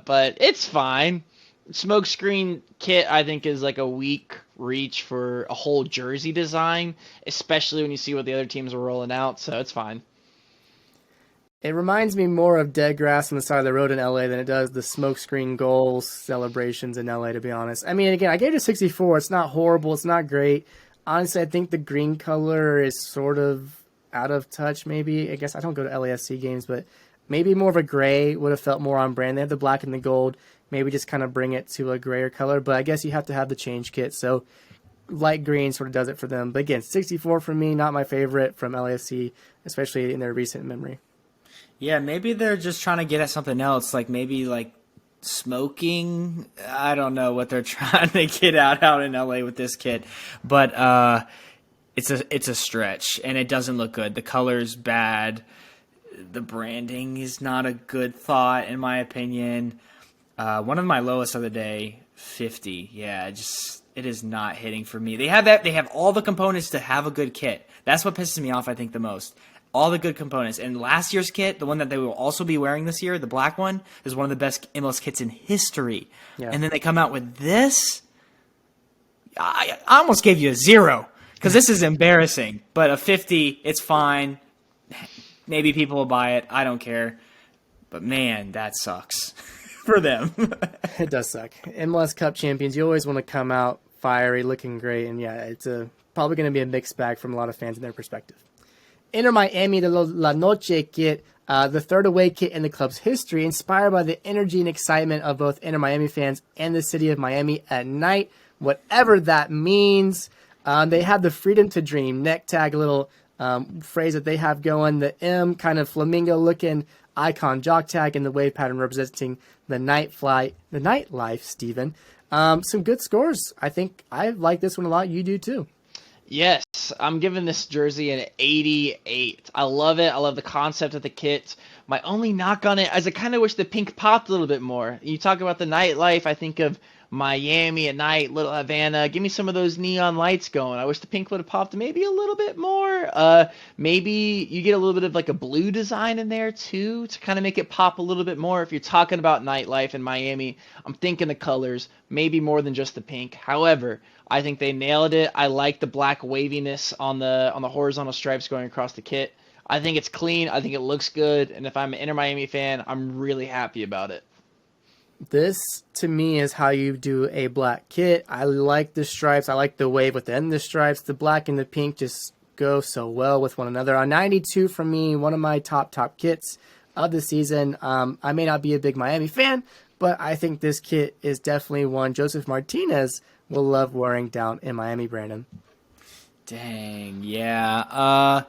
but it's fine. Smokescreen kit, I think, is like a weak reach for a whole jersey design, especially when you see what the other teams are rolling out, so it's fine. It reminds me more of dead grass on the side of the road in LA than it does the smokescreen goals celebrations in LA, to be honest. I mean, again, I gave it a 64. It's not horrible. It's not great. Honestly, I think the green color is sort of out of touch, maybe. I guess I don't go to LAFC games, but maybe more of a gray would have felt more on brand. They have the black and the gold. Maybe just kind of bring it to a grayer color. But I guess you have to have the change kit. So light green sort of does it for them. But again, 64 for me, not my favorite from LAFC, especially in their recent memory. Yeah, maybe they're just trying to get at something else, like maybe like smoking. I don't know what they're trying to get out in LA with this kit. But it's a stretch, and it doesn't look good. The color's bad. The branding is not a good thought, in my opinion. One of my lowest of the day, 50. Yeah, it is not hitting for me. They have all the components to have a good kit. That's what pisses me off, I think, the most. All the good components. And last year's kit, the one that they will also be wearing this year, the black one, is one of the best MLS kits in history. Yeah. And then they come out with this. I almost gave you a 0 because this is embarrassing. But a 50, it's fine. Maybe people will buy it. I don't care. But, man, that sucks for them. It does suck. MLS Cup champions, you always want to come out fiery, looking great. And, yeah, it's probably going to be a mixed bag from a lot of fans in their perspective. Inter Miami, the La Noche kit, the third away kit in the club's history, inspired by the energy and excitement of both Inter Miami fans and the city of Miami at night, whatever that means. They have the freedom to dream neck tag, little phrase that they have going, the M kind of flamingo looking icon jock tag, and the wave pattern representing the nightlife, Steven. Some good scores. I think I like this one a lot. You do too. Yes, I'm giving this jersey an 88. I love it. I love the concept of the kit. My only knock on it is I kind of wish the pink popped a little bit more. You talk about the nightlife, I think of Miami at night, Little Havana. Give me some of those neon lights going. I wish the pink would have popped maybe a little bit more. Maybe you get a little bit of like a blue design in there too to kind of make it pop a little bit more. If you're talking about nightlife in Miami, I'm thinking the colors, maybe more than just the pink. However, I think they nailed it. I like the black waviness on the horizontal stripes going across the kit. I think it's clean. I think it looks good. And if I'm an Inter Miami fan, I'm really happy about it. This, to me, is how you do a black kit. I like the stripes. I like the wave within the stripes. The black and the pink just go so well with one another. A 92 from me, one of my top kits of the season. I may not be a big Miami fan, but I think this kit is definitely one Joseph Martinez will love wearing down in Miami, Brandon. Dang, yeah.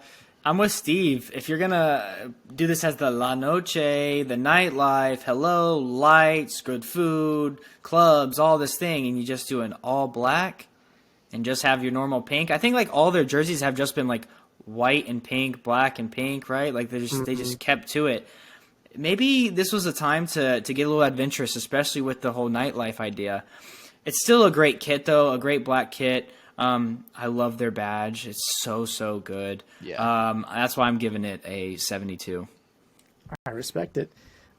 I'm with Steve. If you're going to do this as the La Noche, the nightlife, hello, lights, good food, clubs, all this thing, and you just do an all black and just have your normal pink. I think like all their jerseys have just been like white and pink, black and pink, right? Like they just kept to it. Maybe this was a time to get a little adventurous, especially with the whole nightlife idea. It's still a great kit, though, a great black kit. I love their badge. It's so good. Yeah. That's why I'm giving it a 72. I respect it.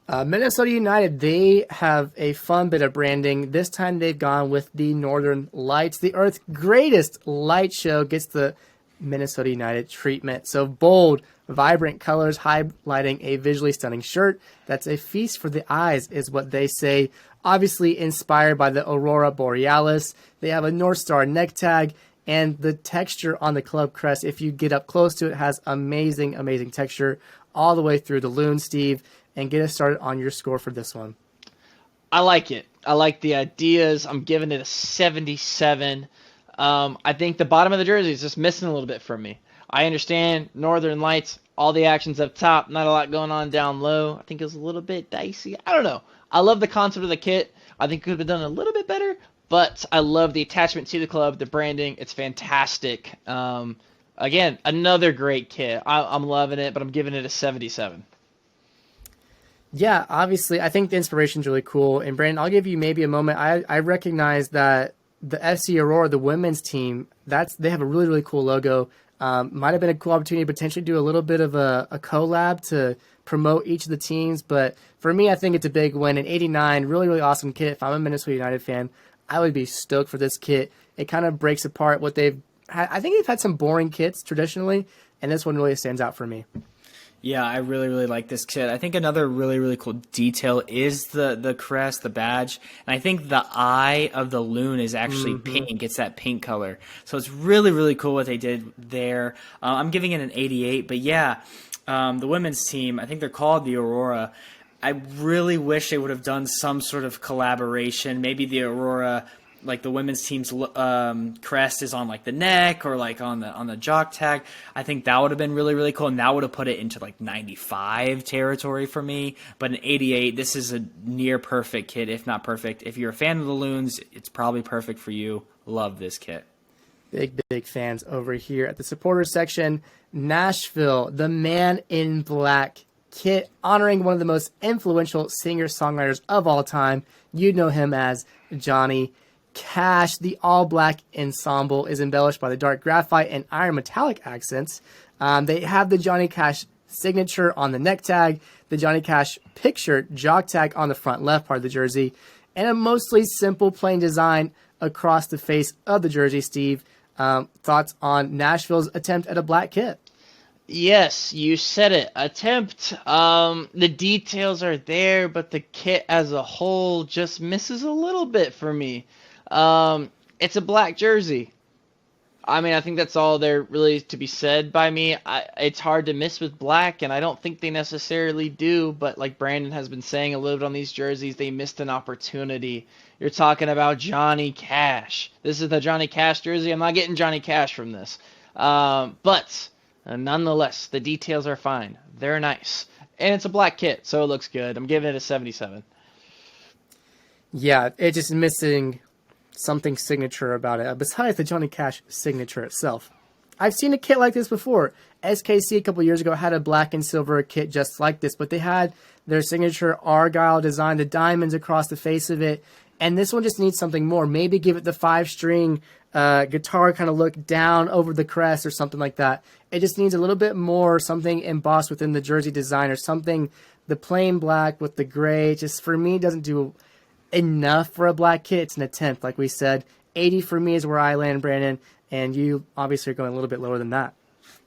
Minnesota United, they have a fun bit of branding. This time they've gone with the Northern Lights. The Earth's greatest light show gets the Minnesota United treatment. So bold, vibrant colors highlighting a visually stunning shirt. That's a feast for the eyes, is what they say. Obviously inspired by the Aurora Borealis. They have a North Star neck tag, and the texture on the club crest, if you get up close to it, has amazing, amazing texture all the way through the loon, Steve. And get us started on your score for this one. I like it. I like the ideas. I'm giving it a 77. I think the bottom of the jersey is just missing a little bit for me. I understand Northern Lights, all the action's up top, not a lot going on down low. I think it was a little bit dicey. I don't know. I love the concept of the kit. I think it could have been done a little bit better, but I love the attachment to the club, the branding. It's fantastic. Again, another great kit. I'm loving it, but I'm giving it a 77. Yeah, obviously, I think the inspiration is really cool. And Brandon, I'll give you maybe a moment. I recognize that the FC Aurora, the women's team, they have a really, really cool logo. Might have been a cool opportunity to potentially do a little bit of a collab to promote each of the teams. But for me, I think it's a big win. An 89, really, really awesome kit. If I'm a Minnesota United fan, I would be stoked for this kit. It kind of breaks apart what they've had. I think they've had some boring kits traditionally, and this one really stands out for me. Yeah, I really, really like this kit. I think another really, really cool detail is the crest, the badge. And I think the eye of the loon is actually pink. It's that pink color. So it's really, really cool what they did there. I'm giving it an 88. But yeah, the women's team, I think they're called the Aurora. I really wish they would have done some sort of collaboration. Maybe the Aurora, like the women's team's crest is on like the neck or like on the jock tag. I think that would have been really, really cool, and that would have put it into like 95 territory for me. But an 88, this is a near perfect kit, if not perfect. If you're a fan of the Loons, it's probably perfect for you. Love this kit. Big fans over here at the supporters section. Nashville, the Man in Black kit, honoring one of the most influential singer-songwriters of all time. You know him as Johnny Cash. The all-black ensemble is embellished by the dark graphite and iron metallic accents. They have the Johnny Cash signature on the neck tag, the Johnny Cash picture jock tag on the front left part of the jersey, and a mostly simple, plain design across the face of the jersey. Steve, thoughts on Nashville's attempt at a black kit? Yes, you said it. Attempt. The details are there, but the kit as a whole just misses a little bit for me. It's a black jersey. I mean, I think that's all there really to be said by me. It's hard to miss with black, and I don't think they necessarily do, but like Brandon has been saying a little bit on these jerseys, they missed an opportunity. You're talking about Johnny Cash. This is the Johnny Cash jersey. I'm not getting Johnny Cash from this. But nonetheless, the details are fine. They're nice. And it's a black kit, so it looks good. I'm giving it a 77. Yeah, it's just missing something signature about it, besides the Johnny Cash signature itself. I've seen a kit like this before. SKC a couple years ago had a black and silver kit just like this, but they had their signature Argyle design, the diamonds across the face of it, and this one just needs something more. Maybe give it the 5-string guitar kind of look down over the crest or something like that. It just needs a little bit more, something embossed within the jersey design or something. The plain black with the gray, just for me, doesn't do enough for a black kit. It's an attempt, like we said. 80 for me is where I land, Brandon, and you obviously are going a little bit lower than that.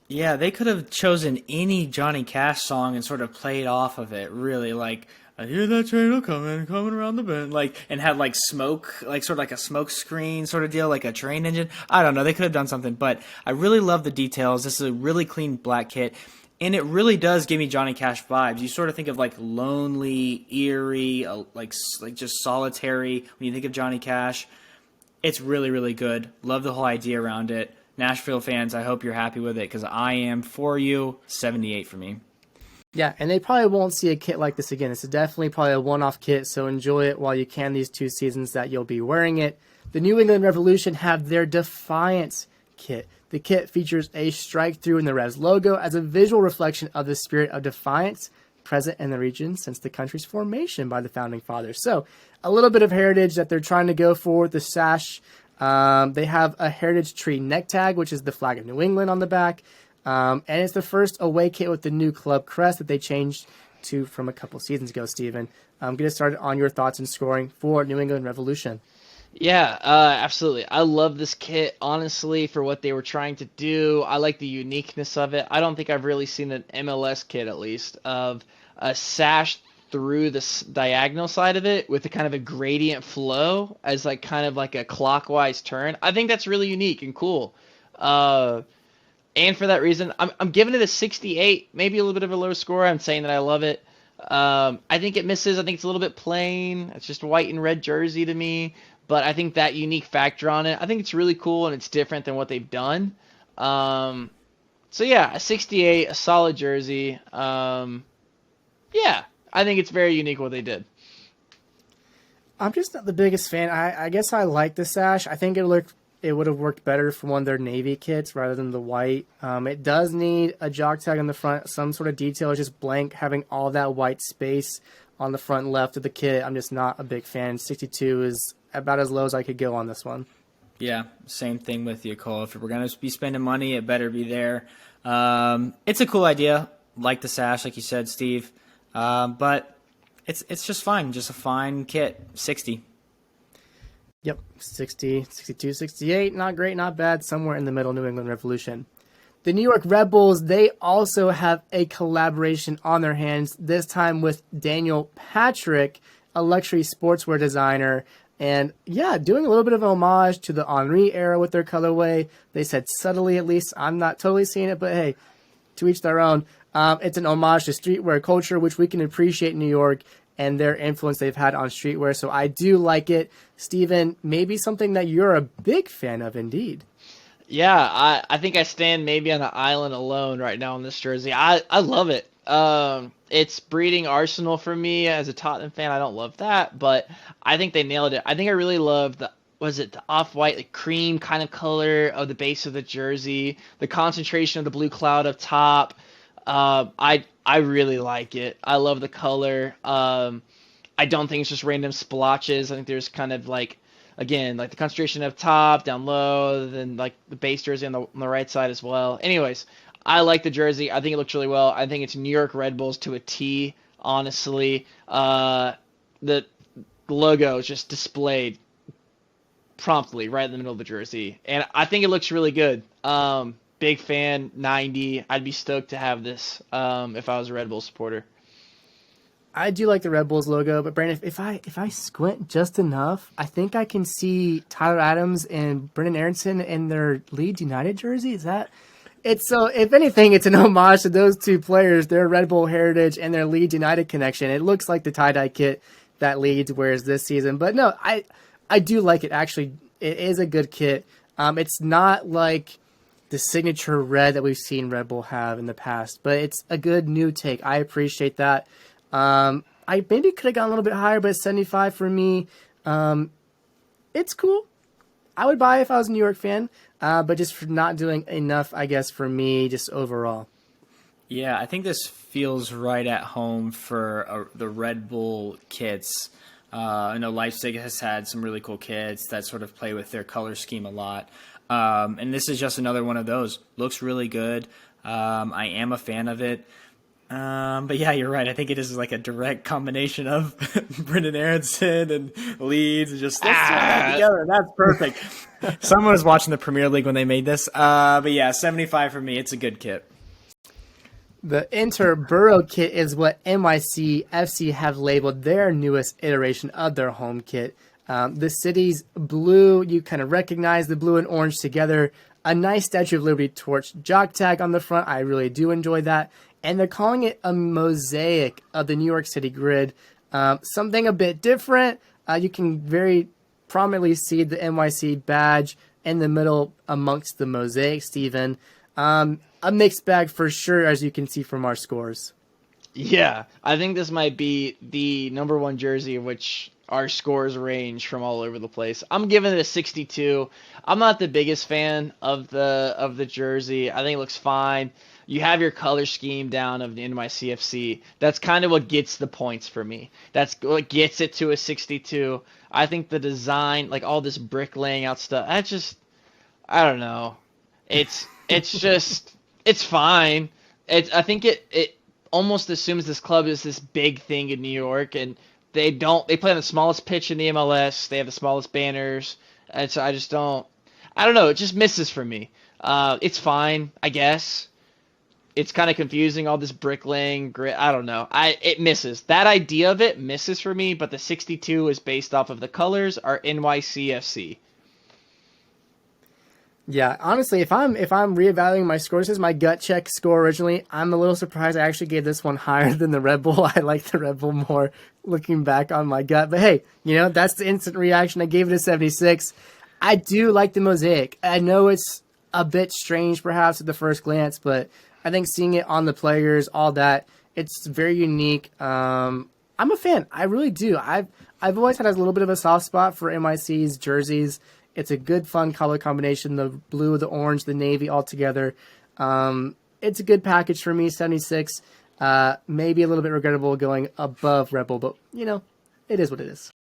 Yeah, they could have chosen any Johnny Cash song and sort of played off of it, really. Like, I hear that train coming around the bend, like, and had like smoke, like sort of like a smoke screen sort of deal, like a train engine. I don't know. They could have done something, but I really love the details. This is a really clean black kit. And it really does give me Johnny Cash vibes. You sort of think of like lonely, eerie, like just solitary when you think of Johnny Cash. It's really, really good. Love the whole idea around it. Nashville fans, I hope you're happy with it because I am for you. 78 for me. Yeah, and they probably won't see a kit like this again. It's definitely probably a one-off kit, so enjoy it while you can these 2 seasons that you'll be wearing it. The New England Revolution have their Defiance kit. The kit features a strike through in the Revs logo as a visual reflection of the spirit of defiance present in the region since the country's formation by the founding fathers. So a little bit of heritage that they're trying to go for. The sash, they have a heritage tree neck tag, which is the flag of New England on the back. And it's the first away kit with the new club crest that they changed to from a couple seasons ago, Steven. Get us started on your thoughts and scoring for New England Revolution. Yeah, absolutely. I love this kit, honestly, for what they were trying to do. I like the uniqueness of it. I don't think I've really seen an MLS kit, at least, of a sash through the diagonal side of it with a kind of a gradient flow as like kind of like a clockwise turn. I think that's really unique and cool. Uh, and for that reason, I'm giving it a 68, maybe a little bit of a low score. I'm saying that I love it. I think it misses. I think it's a little bit plain. It's just white and red jersey to me. But I think that unique factor on it, I think it's really cool and it's different than what they've done. Um, so yeah, a 68, a solid jersey. Yeah, I think it's very unique what they did. I'm just not the biggest fan. I guess I like the sash. I think it would have worked better for one of their navy kits rather than the white. It does need a jock tag on the front, some sort of detail. It's just blank, having all that white space on the front left of the kit. I'm just not a big fan. 62 is about as low as I could go on this one. Yeah, same thing with you, Cole. If we're going to be spending money, it better be there. It's a cool idea, like the sash, like you said, Steve. But it's just fine, just a fine kit. 60. Yep, 60, 62, 68. Not great, not bad. Somewhere in the middle, New England Revolution. The New York Red Bulls, they also have a collaboration on their hands, this time with Daniel Patrick, a luxury sportswear designer. And yeah, doing a little bit of an homage to the Henri era with their colorway. They said subtly, at least. I'm not totally seeing it, but hey, to each their own. It's an homage to streetwear culture, which we can appreciate in New York and their influence they've had on streetwear. So I do like it. Steven, maybe something that you're a big fan of indeed. Yeah, I think I stand maybe on an island alone right now in this jersey. I love it. It's breeding Arsenal for me as a Tottenham fan. I don't love that, but I think they nailed it. I think I really love the off-white, like cream kind of color of the base of the jersey, the concentration of the blue cloud up top. I really like it. I love the color. I don't think it's just random splotches. I think there's kind of like, again, like the concentration up top, down low, then like the base jersey on the right side as well. Anyways, I like the jersey. I think it looks really well. I think it's New York Red Bulls to a T, honestly. The logo is just displayed promptly right in the middle of the jersey. And I think it looks really good. Big fan, 90. I'd be stoked to have this if I was a Red Bull supporter. I do like the Red Bulls logo, but Brandon, if I squint just enough, I think I can see Tyler Adams and Brendan Aronson in their Leeds United jersey. Is that it's so? If anything, it's an homage to those two players, their Red Bull heritage and their Leeds United connection. It looks like the tie-dye kit that Leeds wears this season, but no, I do like it. Actually, it is a good kit. It's not like the signature red that we've seen Red Bull have in the past, but it's a good new take. I appreciate that. I maybe could have gone a little bit higher, but 75 for me. It's cool. I would buy it if I was a New York fan, but just for not doing enough, I guess, for me, just overall. Yeah, I think this feels right at home for the Red Bull kits. I know Leipzig has had some really cool kits that sort of play with their color scheme a lot. And this is just another one of those. Looks really good. I am a fan of it. But yeah, you're right. I think it is like a direct combination of Brendan Aronson and Leeds. Just let's throw that together. That's perfect. Someone was watching the Premier League when they made this. But yeah, 75 for me. It's a good kit. The Interborough kit is what NYCFC have labeled their newest iteration of their home kit. The city's blue, you kind of recognize the blue and orange together. A nice Statue of Liberty torch jock tag on the front. I really do enjoy that. And they're calling it a mosaic of the New York City grid. Something a bit different. You can very prominently see the NYC badge in the middle amongst the mosaic, Steven. A mixed bag for sure, as you can see from our scores. Yeah, I think this might be the number one jersey of which our scores range from all over the place. I'm giving it a 62. I'm not the biggest fan of the jersey. I think it looks fine. You have your color scheme down of the NYCFC. That's kind of what gets the points for me. That's what gets it to a 62. I think the design, like all this brick laying out stuff, I don't know. It's just, it's fine. I think it almost assumes this club is this big thing in New York, and They play on the smallest pitch in the MLS. They have the smallest banners, and so I don't know. It just misses for me. It's fine, I guess. It's kind of confusing, all this bricklaying, grit. I don't know. It misses. That idea of it misses for me. But the 62 is based off of the colors are NYCFC. Yeah, honestly, if I'm reevaluating my scores, this is my gut check score originally. I'm a little surprised I actually gave this one higher than the Red Bull. I like the Red Bull more looking back on my gut. But hey, that's the instant reaction. I gave it a 76. I do like the mosaic. I know it's a bit strange perhaps at the first glance, but I think seeing it on the players, all that, it's very unique. I'm a fan. I really do. I've always had a little bit of a soft spot for NYC's jerseys. It's a good, fun color combination. The blue, the orange, the navy all together. It's a good package for me, 76. Maybe a little bit regrettable going above Rebel, but, it is what it is.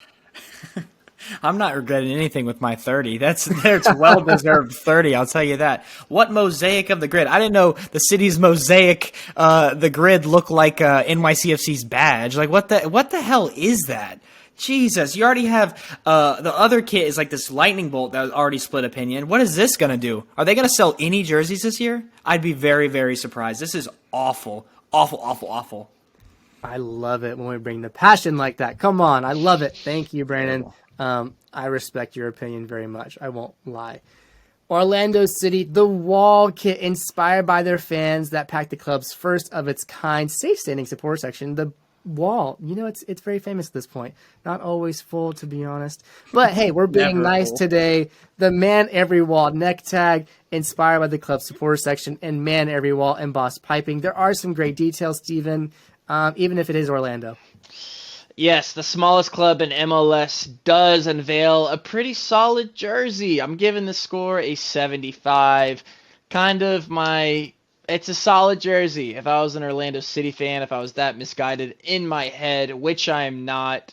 I'm not regretting anything with my 30. That's well-deserved 30, I'll tell you that. What mosaic of the grid? I didn't know the city's mosaic, the grid looked like NYCFC's badge. Like, what the hell is that? Jesus, you already have the other kit is like this lightning bolt that was already split opinion. What is this going to do? Are they going to sell any jerseys this year? I'd be very, very surprised. This is awful. Awful, awful, awful. I love it when we bring the passion like that. Come on. I love it. Thank you, Brandon. I respect your opinion very much. I won't lie. Orlando City, the wall kit inspired by their fans that packed the club's first of its kind safe standing support section. The wall, it's very famous at this point. Not always full, to be honest. But hey, we're being nice full today. The man every wall neck tag inspired by the club's supporter section and man every wall embossed piping. There are some great details, Steven, even if it is Orlando. Yes, the smallest club in MLS does unveil a pretty solid jersey. I'm giving the score a 75. It's a solid jersey. If I was an Orlando City fan, if I was that misguided in my head, which I'm not,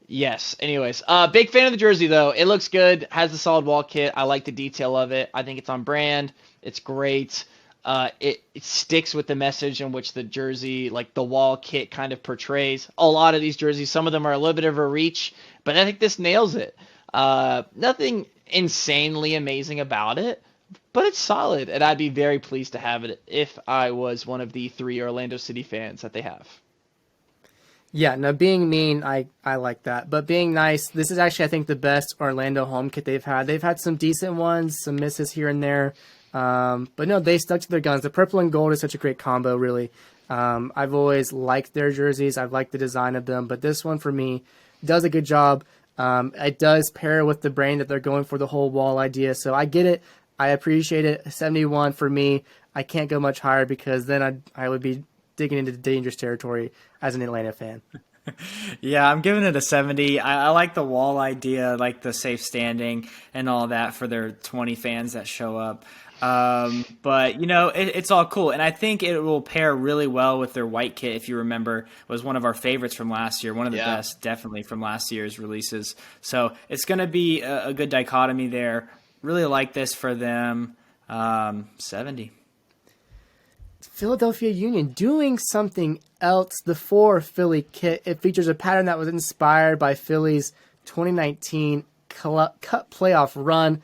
yes. Anyways, big fan of the jersey though. It looks good. Has the solid wall kit. I like the detail of it. I think it's on brand. It's great. It sticks with the message in which the jersey, like the wall kit, kind of portrays. A lot of these jerseys, some of them are a little bit of a reach, but I think this nails it. Nothing insanely amazing about it, but it's solid, and I'd be very pleased to have it if I was one of the 3 Orlando City fans that they have. Yeah, no, being mean, I like that. But being nice, this is actually, I think, the best Orlando home kit they've had. They've had some decent ones, some misses here and there. But no, they stuck to their guns. The purple and gold is such a great combo, really. I've always liked their jerseys. I've liked the design of them. But this one, for me, does a good job. It does pair with the brand that they're going for, the whole wall idea. So I get it. I appreciate it. 71 for me. I can't go much higher because then I would be digging into dangerous territory as an Atlanta fan. Yeah, I'm giving it a 70. I like the wall idea, like the safe standing and all that for their 20 fans that show up. But it's all cool. And I think it will pair really well with their white kit. If you remember, it was one of our favorites from last year, one of the best definitely from last year's releases. So it's going to be a good dichotomy there. Really like this for them. 70. Philadelphia Union doing something else. The 4 Philly kit. It features a pattern that was inspired by Philly's 2019 Cup playoff run.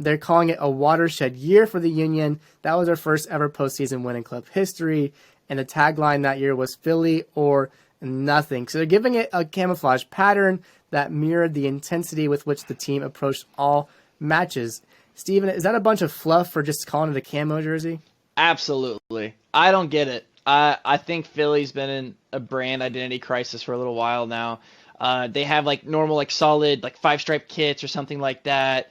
They're calling it a watershed year for the Union. That was their first ever postseason win in club history. And the tagline that year was Philly or nothing. So they're giving it a camouflage pattern that mirrored the intensity with which the team approached all matches. Steven, is that a bunch of fluff for just calling it a camo jersey? Absolutely. I don't get it. I think Philly's been in a brand identity crisis for a little while now. They have like normal, like solid, like 5-stripe kits or something like that.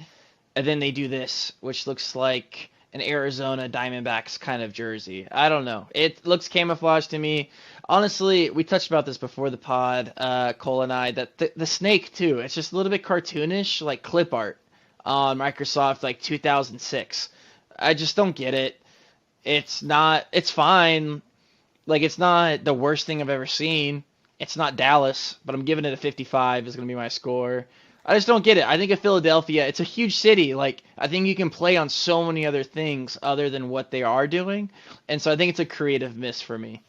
And then they do this, which looks like an Arizona Diamondbacks kind of jersey. I don't know. It looks camouflage to me. Honestly, we touched about this before the pod, Cole and I, that the snake too. It's just a little bit cartoonish, like clip art on Microsoft, like 2006. I just don't get it. It's fine. Like, it's not the worst thing I've ever seen. It's not Dallas, but I'm giving it a 55 is going to be my score. I just don't get it. I think of Philadelphia, it's a huge city. Like, I think you can play on so many other things other than what they are doing. And so I think it's a creative miss for me.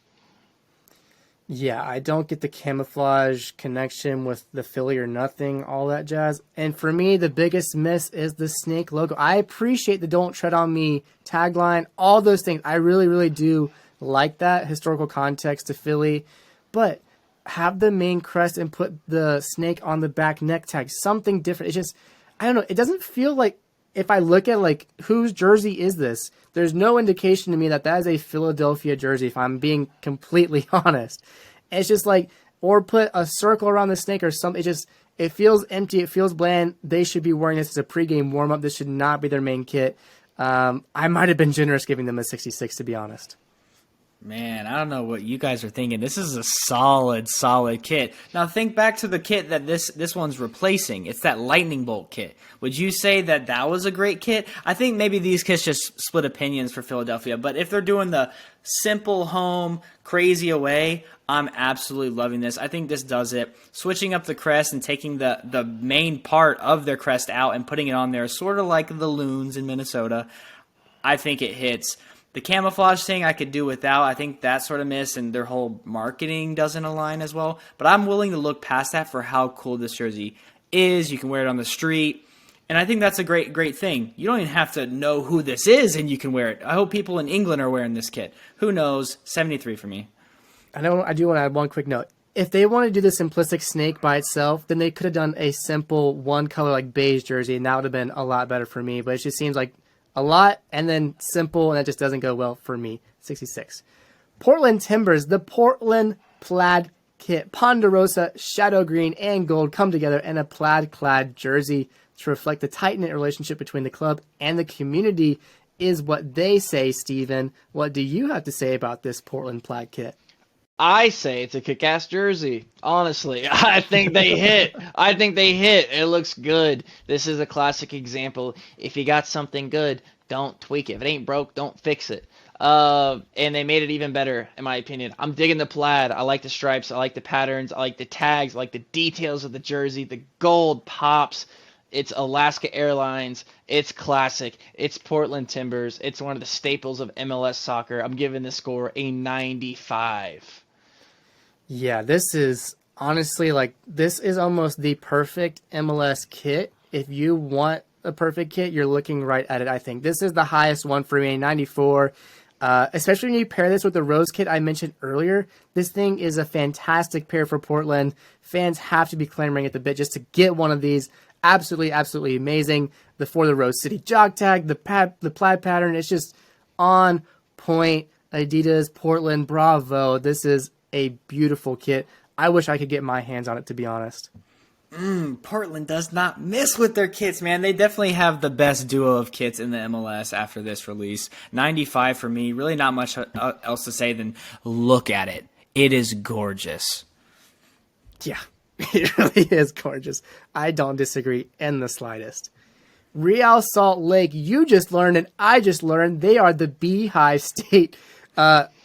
Yeah, I don't get the camouflage connection with the Philly or nothing, all that jazz. And for me, the biggest miss is the snake logo. I appreciate the "Don't Tread on Me" tagline, all those things. I really, really do like that historical context to Philly. But have the main crest and put the snake on the back neck tag, something different. It's just, I don't know. It doesn't feel like, if I look at like whose jersey is this, there's no indication to me that is a Philadelphia jersey, if I'm being completely honest. It's just like, or put a circle around the snake or something. It feels empty. It feels bland. They should be wearing this as a pregame warm up. This should not be their main kit. I might have been generous giving them a 66, to be honest. Man, I don't know what you guys are thinking. This is a solid kit. Now think back to the kit that this one's replacing. It's that lightning bolt kit. Would you say that was a great kit? I think maybe these kits just split opinions for Philadelphia, but if they're doing the simple home, crazy away, I'm absolutely loving this. I think this does it. Switching up the crest and taking the main part of their crest out and putting it on there, sort of like the Loons in Minnesota, I think it hits. The camouflage thing I could do without. I think that sort of miss, and their whole marketing doesn't align as well. But I'm willing to look past that for how cool this jersey is. You can wear it on the street, and I think that's a great thing. You don't even have to know who this is, and you can wear it. I hope people in England are wearing this kit. Who knows? 73 for me. I do want to add one quick note. If they want to do the simplistic snake by itself, then they could have done a simple one color like beige jersey, and that would have been a lot better for me. But it just seems like a lot and then simple, and that just doesn't go well for me. 66. Portland Timbers, the Portland plaid kit. Ponderosa, shadow green, and gold come together in a plaid-clad jersey to reflect the tight-knit relationship between the club and the community, is what they say, Steven. What do you have to say about this Portland plaid kit? I say it's a kick-ass jersey. Honestly, I think they hit. It looks good. This is a classic example. If you got something good, don't tweak it. If it ain't broke, don't fix it. And they made it even better, in my opinion. I'm digging the plaid. I like the stripes. I like the patterns. I like the tags. I like the details of the jersey. The gold pops. It's Alaska Airlines. It's classic. It's Portland Timbers. It's one of the staples of MLS soccer. I'm giving this score a 95. Yeah, this is honestly this is almost the perfect MLS kit. If you want a perfect kit, you're looking right at it, I think. This is the highest one for me, 94. Especially when you pair this with the Rose kit I mentioned earlier. This thing is a fantastic pair for Portland. Fans have to be clamoring at the bit just to get one of these. Absolutely amazing. For the Rose City jog tag, the plaid pattern, it's just on point. Adidas, Portland, bravo. This is a beautiful kit. I wish I could get my hands on it, to be honest. Portland does not miss with their kits, man. They definitely have the best duo of kits in the MLS after this release. 95 for me. Really not much else to say than look at it. It is gorgeous. Yeah, it really is gorgeous. I don't disagree in the slightest. Real Salt Lake, you just learned and I just learned they are the Beehive State.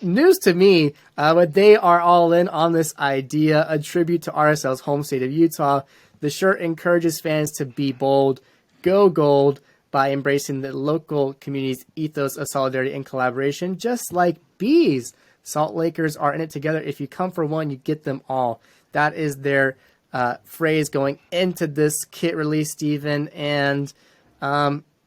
News to me, but they are all in on this idea, a tribute to RSL's home state of Utah. The shirt encourages fans to be bold, go gold, by embracing the local community's ethos of solidarity and collaboration, just like bees. Salt Lakers are in it together. If you come for one, you get them all. That is their phrase going into this kit release, Steven, and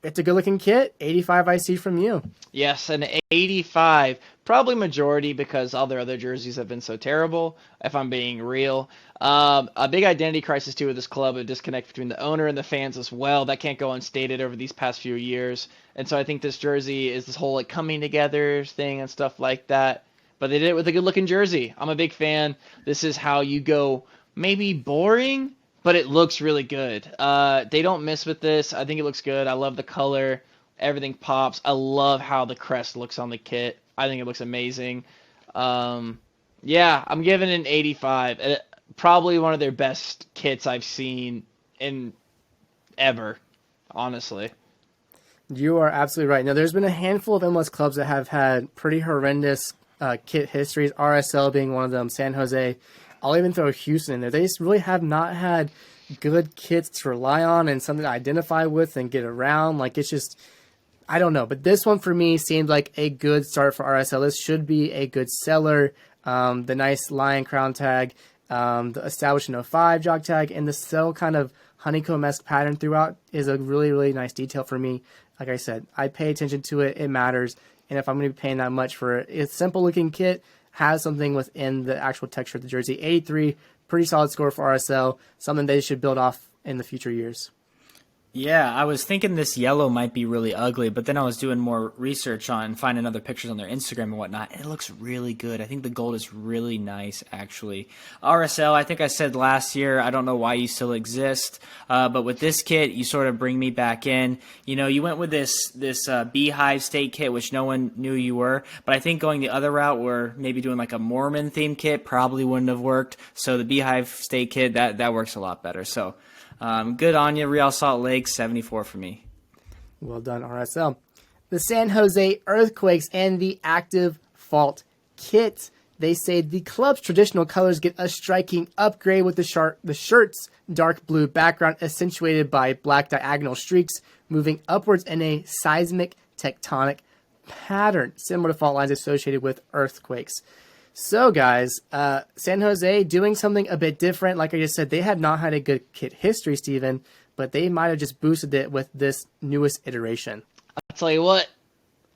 it's a good-looking kit. 85 I see from you. Yes, an 85. Probably majority because all their other jerseys have been so terrible, if I'm being real. A big identity crisis, too, with this club, a disconnect between the owner and the fans as well. That can't go unstated over these past few years. And so I think this jersey is this whole coming together thing and stuff like that. But they did it with a good-looking jersey. I'm a big fan. This is how you go maybe boring, but it looks really good. They don't miss with this. I think it looks good. I love the color. Everything pops. I love how the crest looks on the kit. I think it looks amazing. Yeah, I'm giving it an 85. Probably one of their best kits I've seen in ever, honestly. You are absolutely right. Now, there's been a handful of MLS clubs that have had pretty horrendous kit histories, RSL being one of them, San Jose. I'll even throw Houston in there. They just really have not had good kits to rely on and something to identify with and get around. It's just, I don't know. But this one for me seemed like a good start for RSL. This should be a good seller. the nice lion crown tag, the established in '05 jog tag, and the cell kind of honeycomb-esque pattern throughout is a really, really nice detail for me. Like I said, I pay attention to it. It matters. And if I'm going to be paying that much for it, it's a simple-looking kit, has something within the actual texture of the jersey. 83, pretty solid score for RSL, something they should build off in the future years. Yeah, I was thinking this yellow might be really ugly, but then I was doing more research on finding other pictures on their Instagram and whatnot, and it looks really good. I think the gold is really nice, actually. RSL, I think I said last year, I don't know why you still exist, but with this kit, you sort of bring me back in. You know, you went with this Beehive State kit, which no one knew you were, but I think going the other route, where maybe doing like a Mormon-themed kit probably wouldn't have worked, so the Beehive State kit, that works a lot better, so... good on you, Real Salt Lake, 74 for me. Well done, RSL. The San Jose Earthquakes and the Active Fault kit. They say the club's traditional colors get a striking upgrade with the shirt's dark blue background accentuated by black diagonal streaks moving upwards in a seismic tectonic pattern, similar to fault lines associated with earthquakes. So, guys, San Jose doing something a bit different. Like I just said, they had not had a good kit history, Steven, but they might have just boosted it with this newest iteration. I'll tell you what,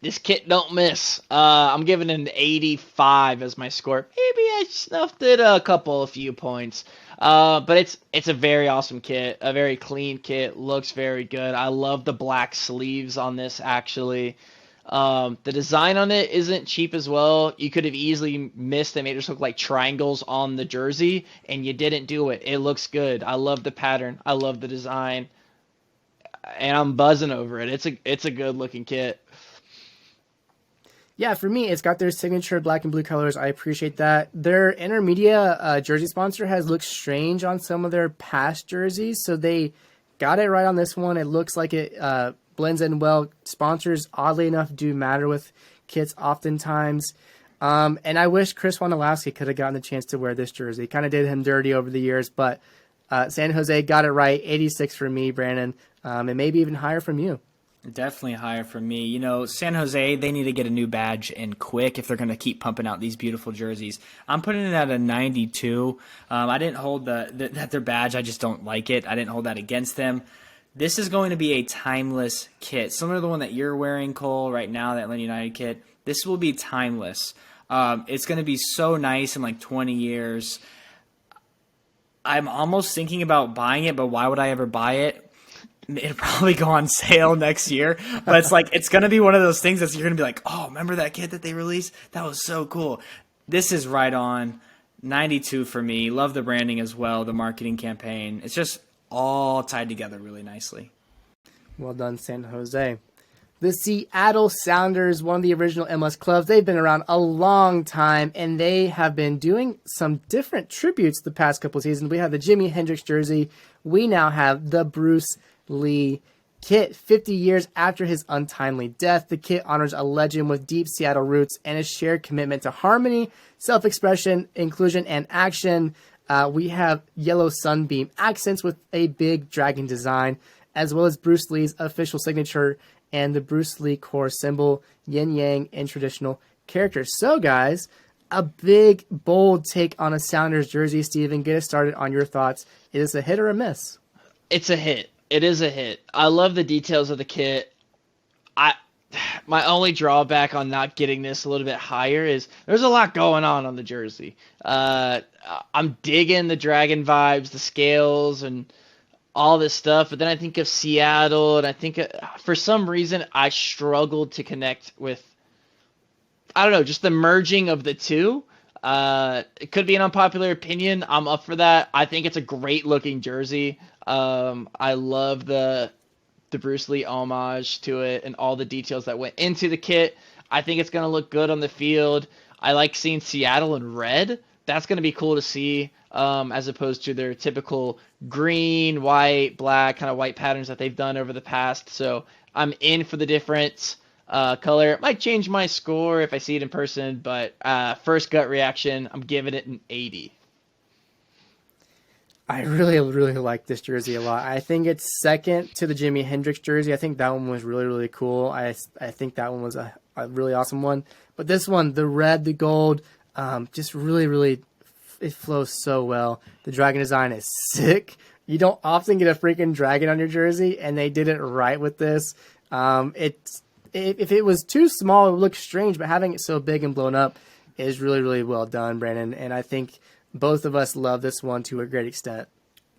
this kit don't miss. I'm giving it an 85 as my score. Maybe I snuffed it a few points. But it's a very awesome kit, a very clean kit, looks very good. I love the black sleeves on this, actually. The design on it isn't cheap as well. You could have easily missed and made it look like triangles on the jersey, and you didn't do it. It looks good. I love the pattern. I love the design, and I'm buzzing over it. It's a good looking kit. Yeah, for me, it's got their signature black and blue colors. I appreciate that. Their intermedia jersey sponsor has looked strange on some of their past jerseys, so they got it right on this one. It looks like it blends in well. Sponsors, oddly enough, do matter with kits oftentimes. And I wish Chris Wondolowski could have gotten the chance to wear this jersey. Kind of did him dirty over the years, but San Jose got it right. 86 for me, Brandon, and maybe even higher from you. Definitely higher for me. You know, San Jose, they need to get a new badge and quick if they're going to keep pumping out these beautiful jerseys. I'm putting it at a 92. I didn't hold that their badge. I just don't like it. I didn't hold that against them. This is going to be a timeless kit, similar to the one that you're wearing, Cole, right now, that Atlanta United kit. This will be timeless. It's going to be so nice in like 20 years. I'm almost thinking about buying it, but why would I ever buy it? It'll probably go on sale next year, but it's going to be one of those things that you're going to be like, oh, remember that kit that they released? That was so cool. This is right on. 92 for me. Love the branding as well, the marketing campaign. It's just all tied together really nicely. Well done, San Jose. The Seattle Sounders, one of the original MLS clubs. They've been around a long time, and they have been doing some different tributes the past couple of seasons. We have the Jimi Hendrix jersey. We now have the Bruce Lee kit. 50 years after his untimely death, the kit honors a legend with deep Seattle roots and a shared commitment to harmony, self-expression, inclusion, and action. We have yellow sunbeam accents with a big dragon design, as well as Bruce Lee's official signature and the Bruce Lee core symbol, yin-yang, and traditional characters. So, guys, a big, bold take on a Sounders jersey. Steven, get us started on your thoughts. Is this a hit or a miss? It's a hit. It is a hit. I love the details of the kit. My only drawback on not getting this a little bit higher is there's a lot going on the jersey. I'm digging the dragon vibes, the scales, and all this stuff. But then I think of Seattle, and I think for some reason I struggled to connect with, I don't know, just the merging of the two. It could be an unpopular opinion. I'm up for that. I think it's a great looking jersey. I love the Bruce Lee homage to it and all the details that went into the kit. I think it's going to look good on the field. I like seeing Seattle in red. That's going to be cool to see, as opposed to their typical green, white, black, kind of white patterns that they've done over the past. So I'm in for the different color. It might change my score if I see it in person, but first gut reaction, I'm giving it an 80. I really, really like this jersey a lot. I think it's second to the Jimi Hendrix jersey. I think that one was really, really cool. I think that one was a really awesome one. But this one, the red, the gold, Just really, really, it flows so well. The dragon design is sick. You don't often get a freaking dragon on your jersey, and they did it right with this. If it was too small, it would look strange, but having it so big and blown up is really, really well done, Brandon. And I think both of us love this one to a great extent.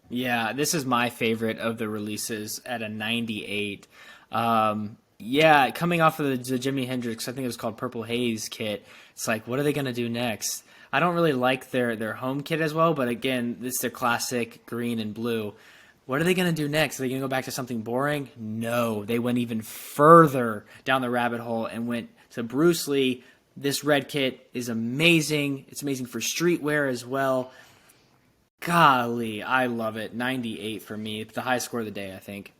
Yeah, this is my favorite of the releases at a 98. Yeah, coming off of the Jimi Hendrix, I think it was called Purple Haze kit. It's like, what are they going to do next? I don't really like their home kit as well, but again, this is their classic green and blue. What are they going to do next? Are they going to go back to something boring? No, they went even further down the rabbit hole and went to Bruce Lee. This red kit is amazing. It's amazing for streetwear as well. Golly, I love it. 98 for me. It's the highest score of the day, I think.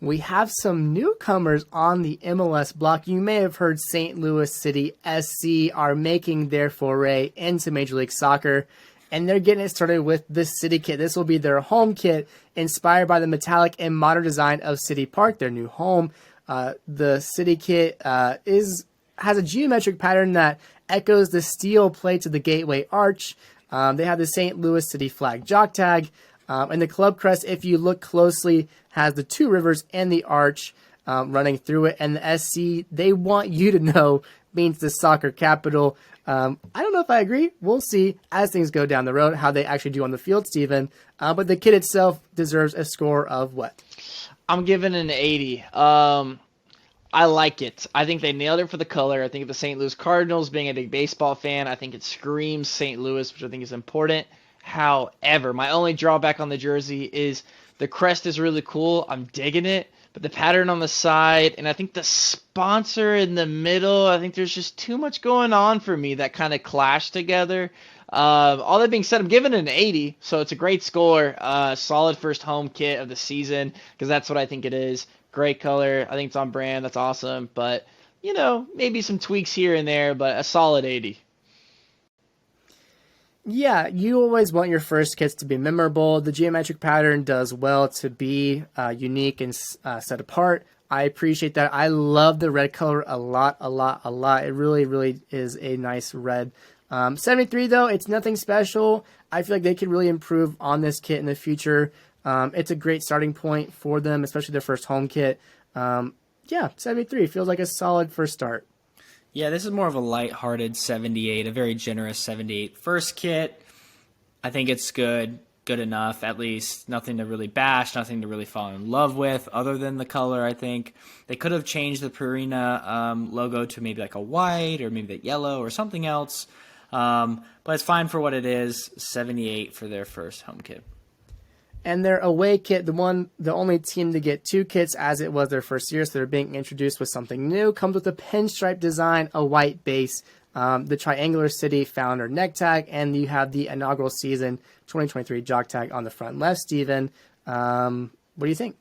We have some newcomers on the MLS block. You may have heard St. Louis City SC are making their foray into Major League Soccer, and they're getting it started with the City kit. This will be their home kit, inspired by the metallic and modern design of City Park, their new home. The City kit has a geometric pattern that echoes the steel plates of the Gateway Arch. They have the St. Louis City flag jock tag. And the club crest, if you look closely, has the two rivers and the arch running through it. And the SC, they want you to know, means the soccer capital. I don't know if I agree. We'll see as things go down the road how they actually do on the field, Steven. But the kit itself deserves a score of what? I'm giving it an 80. I like it. I think they nailed it for the color. I think the St. Louis Cardinals, being a big baseball fan, I think it screams St. Louis, which I think is important. However, my only drawback on the jersey is the crest is really cool. I'm digging it. But the pattern on the side, and I think the sponsor in the middle, I think there's just too much going on for me that kind of clash together. All that being said, I'm giving it an 80, so it's a great score. Solid first home kit of the season, because that's what I think it is. Great color. I think it's on brand. That's awesome. But, maybe some tweaks here and there, but a solid 80. Yeah, you always want your first kits to be memorable. The geometric pattern does well to be unique and set apart. I appreciate that. I love the red color a lot. It really, really is a nice red. 73, though, it's nothing special. I feel like they could really improve on this kit in the future. It's a great starting point for them, especially their first home kit. 73 feels like a solid first start. Yeah, this is more of a light-hearted 78, a very generous 78. First kit, I think it's good enough, at least. Nothing to really bash, nothing to really fall in love with, other than the color, I think. They could have changed the Purina logo to maybe like a white or maybe that yellow or something else. But it's fine for what it is. 78 for their first home kit. And their away kit, the only team to get two kits as it was their first year, so they're being introduced with something new, comes with a pinstripe design, a white base, the Triangular City founder neck tag, and you have the inaugural season 2023 jock tag on the front left. Steven, what do you think?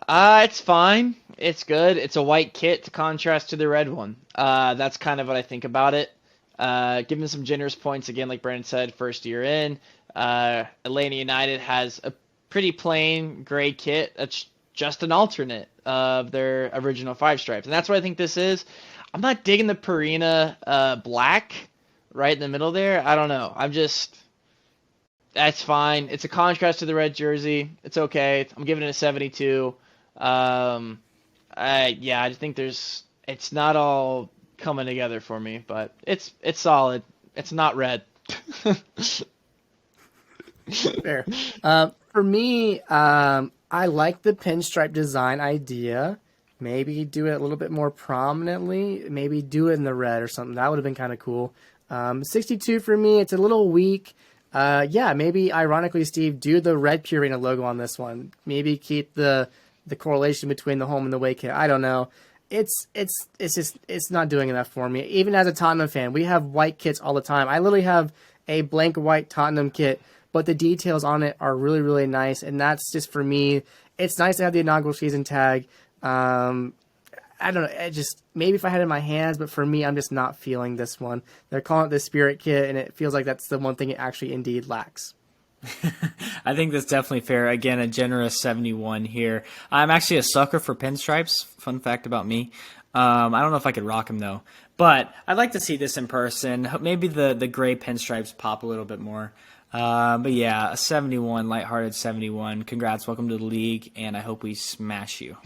It's fine. It's good. It's a white kit to contrast to the red one. That's kind of what I think about it. Give them some generous points again, like Brandon said, first year in. Atlanta United has a pretty plain gray kit that's just an alternate of their original five stripes. And that's what I think this is. I'm not digging the Purina black right in the middle there. I don't know. That's fine. It's a contrast to the red jersey. It's okay. I'm giving it a 72. I just think it's not all coming together for me, but it's solid. It's not red. Fair. For me, I like the pinstripe design idea. Maybe do it a little bit more prominently. Maybe do it in the red or something. That would have been kind of cool. 62 for me. It's a little weak. Maybe ironically, Steve, do the red Purina logo on this one. Maybe keep the correlation between the home and the away kit. I don't know. It's not doing enough for me. Even as a Tottenham fan, we have white kits all the time. I literally have a blank white Tottenham kit, but the details on it are really, really nice. And that's just, for me, it's nice to have the inaugural season tag. I don't know. Maybe if I had it in my hands, but for me, I'm just not feeling this one. They're calling it the Spirit Kit, and it feels like that's the one thing it actually indeed lacks. I think that's definitely fair. Again, a generous 71 here. I'm actually a sucker for pinstripes. Fun fact about me. I don't know if I could rock them though, but I'd like to see this in person. Maybe the gray pinstripes pop a little bit more. But yeah, a 71, lighthearted 71. Congrats, welcome to the league, and I hope we smash you.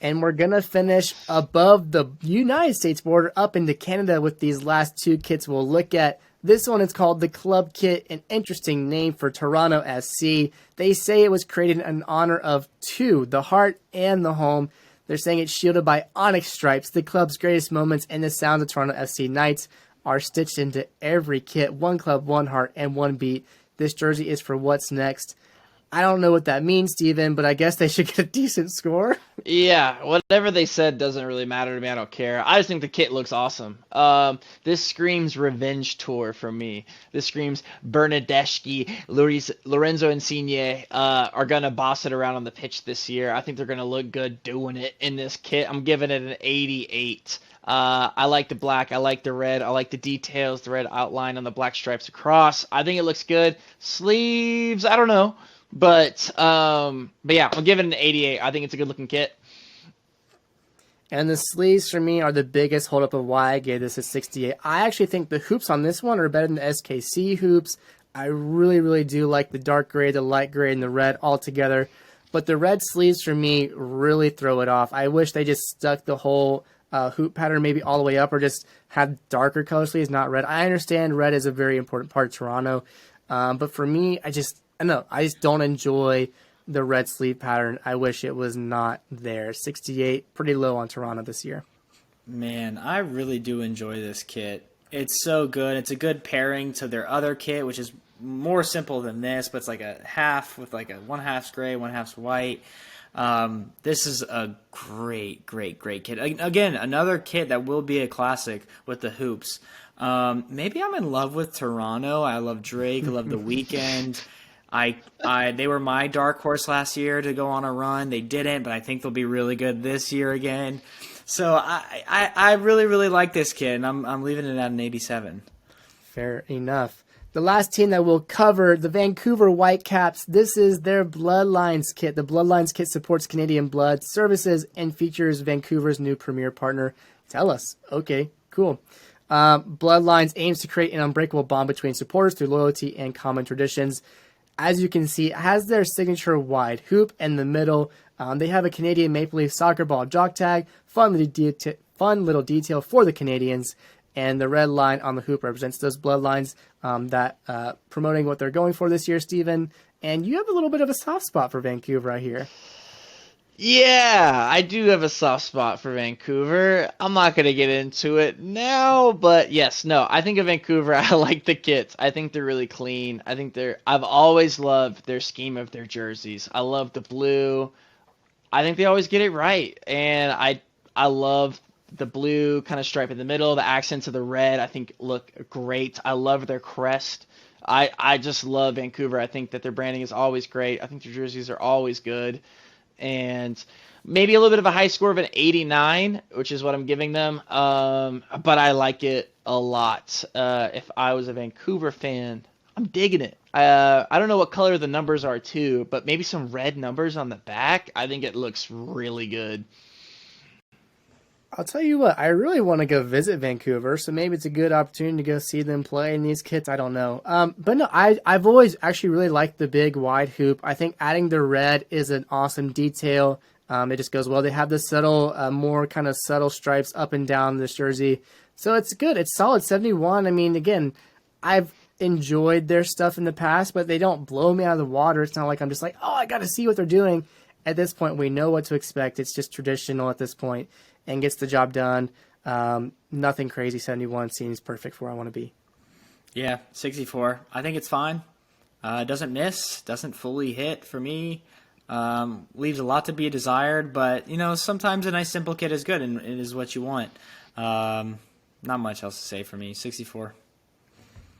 And we're going to finish above the United States border up into Canada with these last two kits we'll look at. This one is called the Club Kit, an interesting name for Toronto SC. They say it was created in honor of two, the heart and the home. They're saying it's shielded by onyx stripes. The club's greatest moments and the sound of Toronto FC Knights are stitched into every kit. One club, one heart, and one beat. This jersey is for what's next. I don't know what that means, Steven, but I guess they should get a decent score. Yeah, whatever they said doesn't really matter to me. I don't care. I just think the kit looks awesome. This screams revenge tour for me. This screams Bernadeschi, Lorenzo Insigne are going to boss it around on the pitch this year. I think they're going to look good doing it in this kit. I'm giving it an 88. I like the black. I like the red. I like the details, the red outline on the black stripes across. I think it looks good. Sleeves, I don't know. But yeah, I'll give it an 88. I think it's a good looking kit. And the sleeves for me are the biggest holdup of why I gave this a 68. I actually think the hoops on this one are better than the SKC hoops. I really, really do like the dark gray, the light gray, and the red all together. But the red sleeves for me really throw it off. I wish they just stuck the whole hoop pattern maybe all the way up or just had darker color sleeves, not red. I understand red is a very important part of Toronto. But for me, I just don't enjoy the red sleeve pattern. I wish it was not there. 68, pretty low on Toronto this year. Man, I really do enjoy this kit. It's so good. It's a good pairing to their other kit, which is more simple than this, but it's like a half with like a one half's gray, one half's white. This is a great kit. Again, another kit that will be a classic with the hoops. Maybe I'm in love with Toronto. I love Drake. I love the Weeknd. They were my dark horse last year to go on a run. They didn't, but I think they'll be really good this year again. So I really like this kid, and I'm leaving it at an 87. Fair enough. The last team that we'll cover, the Vancouver Whitecaps. This is their Bloodlines kit. The Bloodlines kit supports Canadian blood services and features Vancouver's new premier partner. Tell us. Okay, cool. Bloodlines aims to create an unbreakable bond between supporters through loyalty and common traditions. As you can see, it has their signature wide hoop in the middle. They have a Canadian Maple Leaf soccer ball jock tag, fun little detail for the Canadians, and the red line on the hoop represents those bloodlines that promoting what they're going for this year, Steven. And you have a little bit of a soft spot for Vancouver, I hear. Yeah, I do have a soft spot for Vancouver. I'm not going to get into it now, but yes, no, I think of Vancouver. I like the kits. I think they're really clean. I've always loved their scheme of their jerseys. I love the blue. I think they always get it right. And I love the blue kind of stripe in the middle. The accents of the red, I think, look great. I love their crest. I just love Vancouver. I think that their branding is always great. I think their jerseys are always good. And maybe a little bit of a high score of an 89, which is what I'm giving them. But I like it a lot. If I was a Vancouver fan, I'm digging it. I don't know what color the numbers are too, but maybe some red numbers on the back. I think it looks really good. I'll tell you what, I really want to go visit Vancouver, so maybe it's a good opportunity to go see them play in these kits. I don't know. But no, I've always actually really liked the big wide hoop. I think adding the red is an awesome detail. It just goes well. They have the subtle, more kind of subtle stripes up and down this jersey. So it's good. It's solid 71. I mean, again, I've enjoyed their stuff in the past, but they don't blow me out of the water. It's not like I'm just like, oh, I got to see what they're doing. At this point, we know what to expect. It's just traditional at this point and gets the job done. Nothing crazy. 71 seems perfect for where I want to be. Yeah, 64. I think it's fine. Doesn't miss, doesn't fully hit for me. Leaves a lot to be desired, but, sometimes a nice simple kit is good and it is what you want. Not much else to say for me. 64.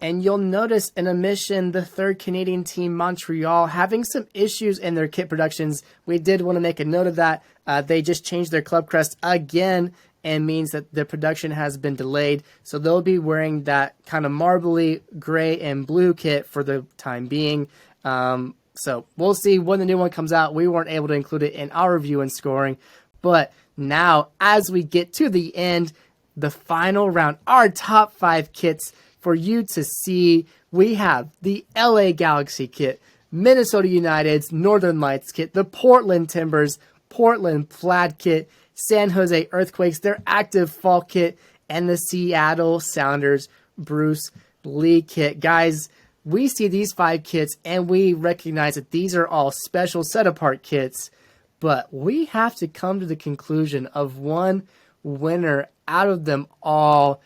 And you'll notice in Omission, the third Canadian team, Montreal, having some issues in their kit productions. We did want to make a note of that. They just changed their club crest again, and means that the production has been delayed. So they'll be wearing that kind of marbly gray and blue kit for the time being. So we'll see when the new one comes out. We weren't able to include it in our review and scoring. But now, as we get to the end, the final round, our top 5 kits for you to see, we have the LA Galaxy kit, Minnesota United's Northern Lights kit, the Portland Timbers Portland Plaid kit, San Jose Earthquakes, their active fall kit, and the Seattle Sounders Bruce Lee kit. Guys, we see these 5 kits and we recognize that these are all special set-apart kits, but we have to come to the conclusion of one winner out of them all.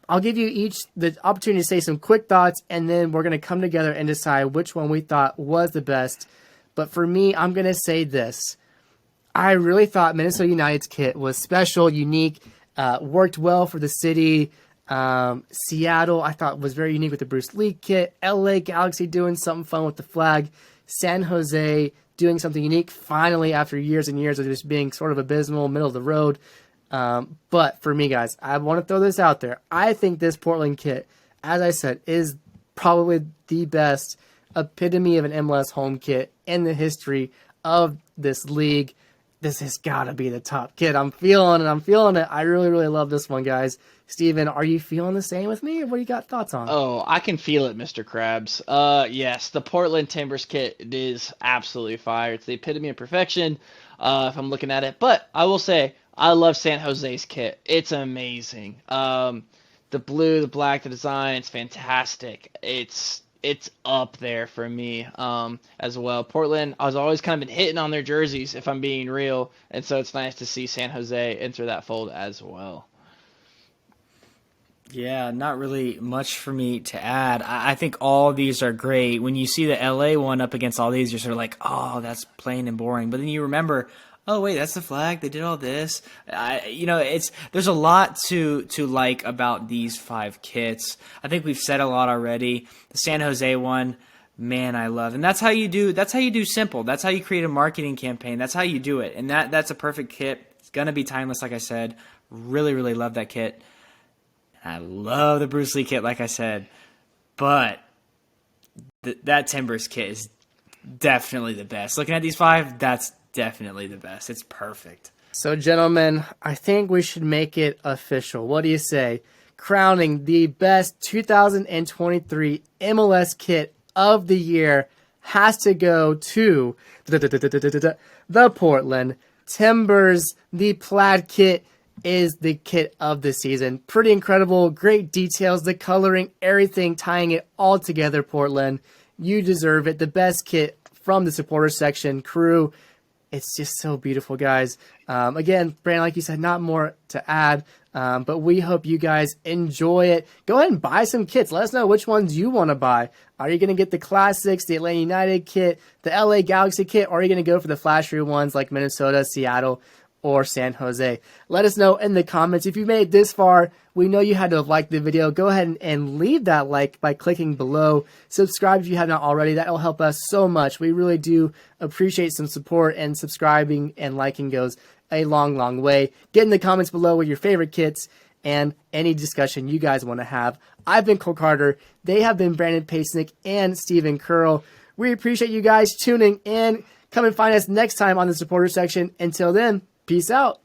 I'll give you each the opportunity to say some quick thoughts, and then we're going to come together and decide which one we thought was the best. But for me, I'm going to say this. I really thought Minnesota United's kit was special, unique, worked well for the city. Seattle, I thought, was very unique with the Bruce Lee kit. LA Galaxy doing something fun with the flag. San Jose doing something unique, finally, after years and years of just being sort of abysmal, middle of the road. But for me, guys, I want to throw this out there. I think this Portland kit, as I said, is probably the best epitome of an MLS home kit in the history of this league. This has got to be the top kit. I'm feeling it. I really, really love this one, guys. Steven, are you feeling the same with me? Or what do you got thoughts on? Oh, I can feel it, Mr. Krabs. Yes, the Portland Timbers kit is absolutely fire. It's the epitome of perfection, if I'm looking at it. But I will say, I love San Jose's kit. It's amazing. The blue, the black, the design, it's fantastic. It's up there for me as well. Portland, I was always kind of been hitting on their jerseys, if I'm being real. And so it's nice to see San Jose enter that fold as well. Yeah, not really much for me to add. I think all of these are great. When you see the LA one up against all these, you're sort of like, oh, that's plain and boring. But then you remember, oh wait, that's the flag. They did all this. There's a lot to like about these 5 kits. I think we've said a lot already. The San Jose one, man, I love, and that's how you do simple. That's how you create a marketing campaign. That's how you do it, and that's a perfect kit. It's gonna be timeless, like I said. Really, really love that kit. I love the Bruce Lee kit, like I said, but that Timbers kit is definitely the best. Looking at these 5, that's definitely the best. It's perfect. So, gentlemen, I think we should make it official. What do you say? Crowning the best 2023 MLS kit of the year has to go to the Portland Timbers. The plaid kit is the kit of the season. Pretty incredible. Great details, the coloring, everything, tying it all together, Portland. You deserve it. The best kit from the supporter section crew. It's just so beautiful, guys. Again, Brandon, like you said, not more to add, but we hope you guys enjoy it. Go ahead and buy some kits. Let us know which ones you want to buy. Are you going to get the Classics, the Atlanta United kit, the LA Galaxy kit, or are you going to go for the flashy ones like Minnesota, Seattle, or San Jose? Let us know in the comments. If you made it this far, we know you had to have liked the video. Go ahead and leave that like by clicking below. Subscribe if you have not already. That will help us so much. We really do appreciate some support, and subscribing and liking goes a long, long way. Get in the comments below with your favorite kits and any discussion you guys want to have. I've been Cole Carter. They have been Brandon Pasnick and Steven Curl. We appreciate you guys tuning in. Come and find us next time on the supporter section. Until then, peace out.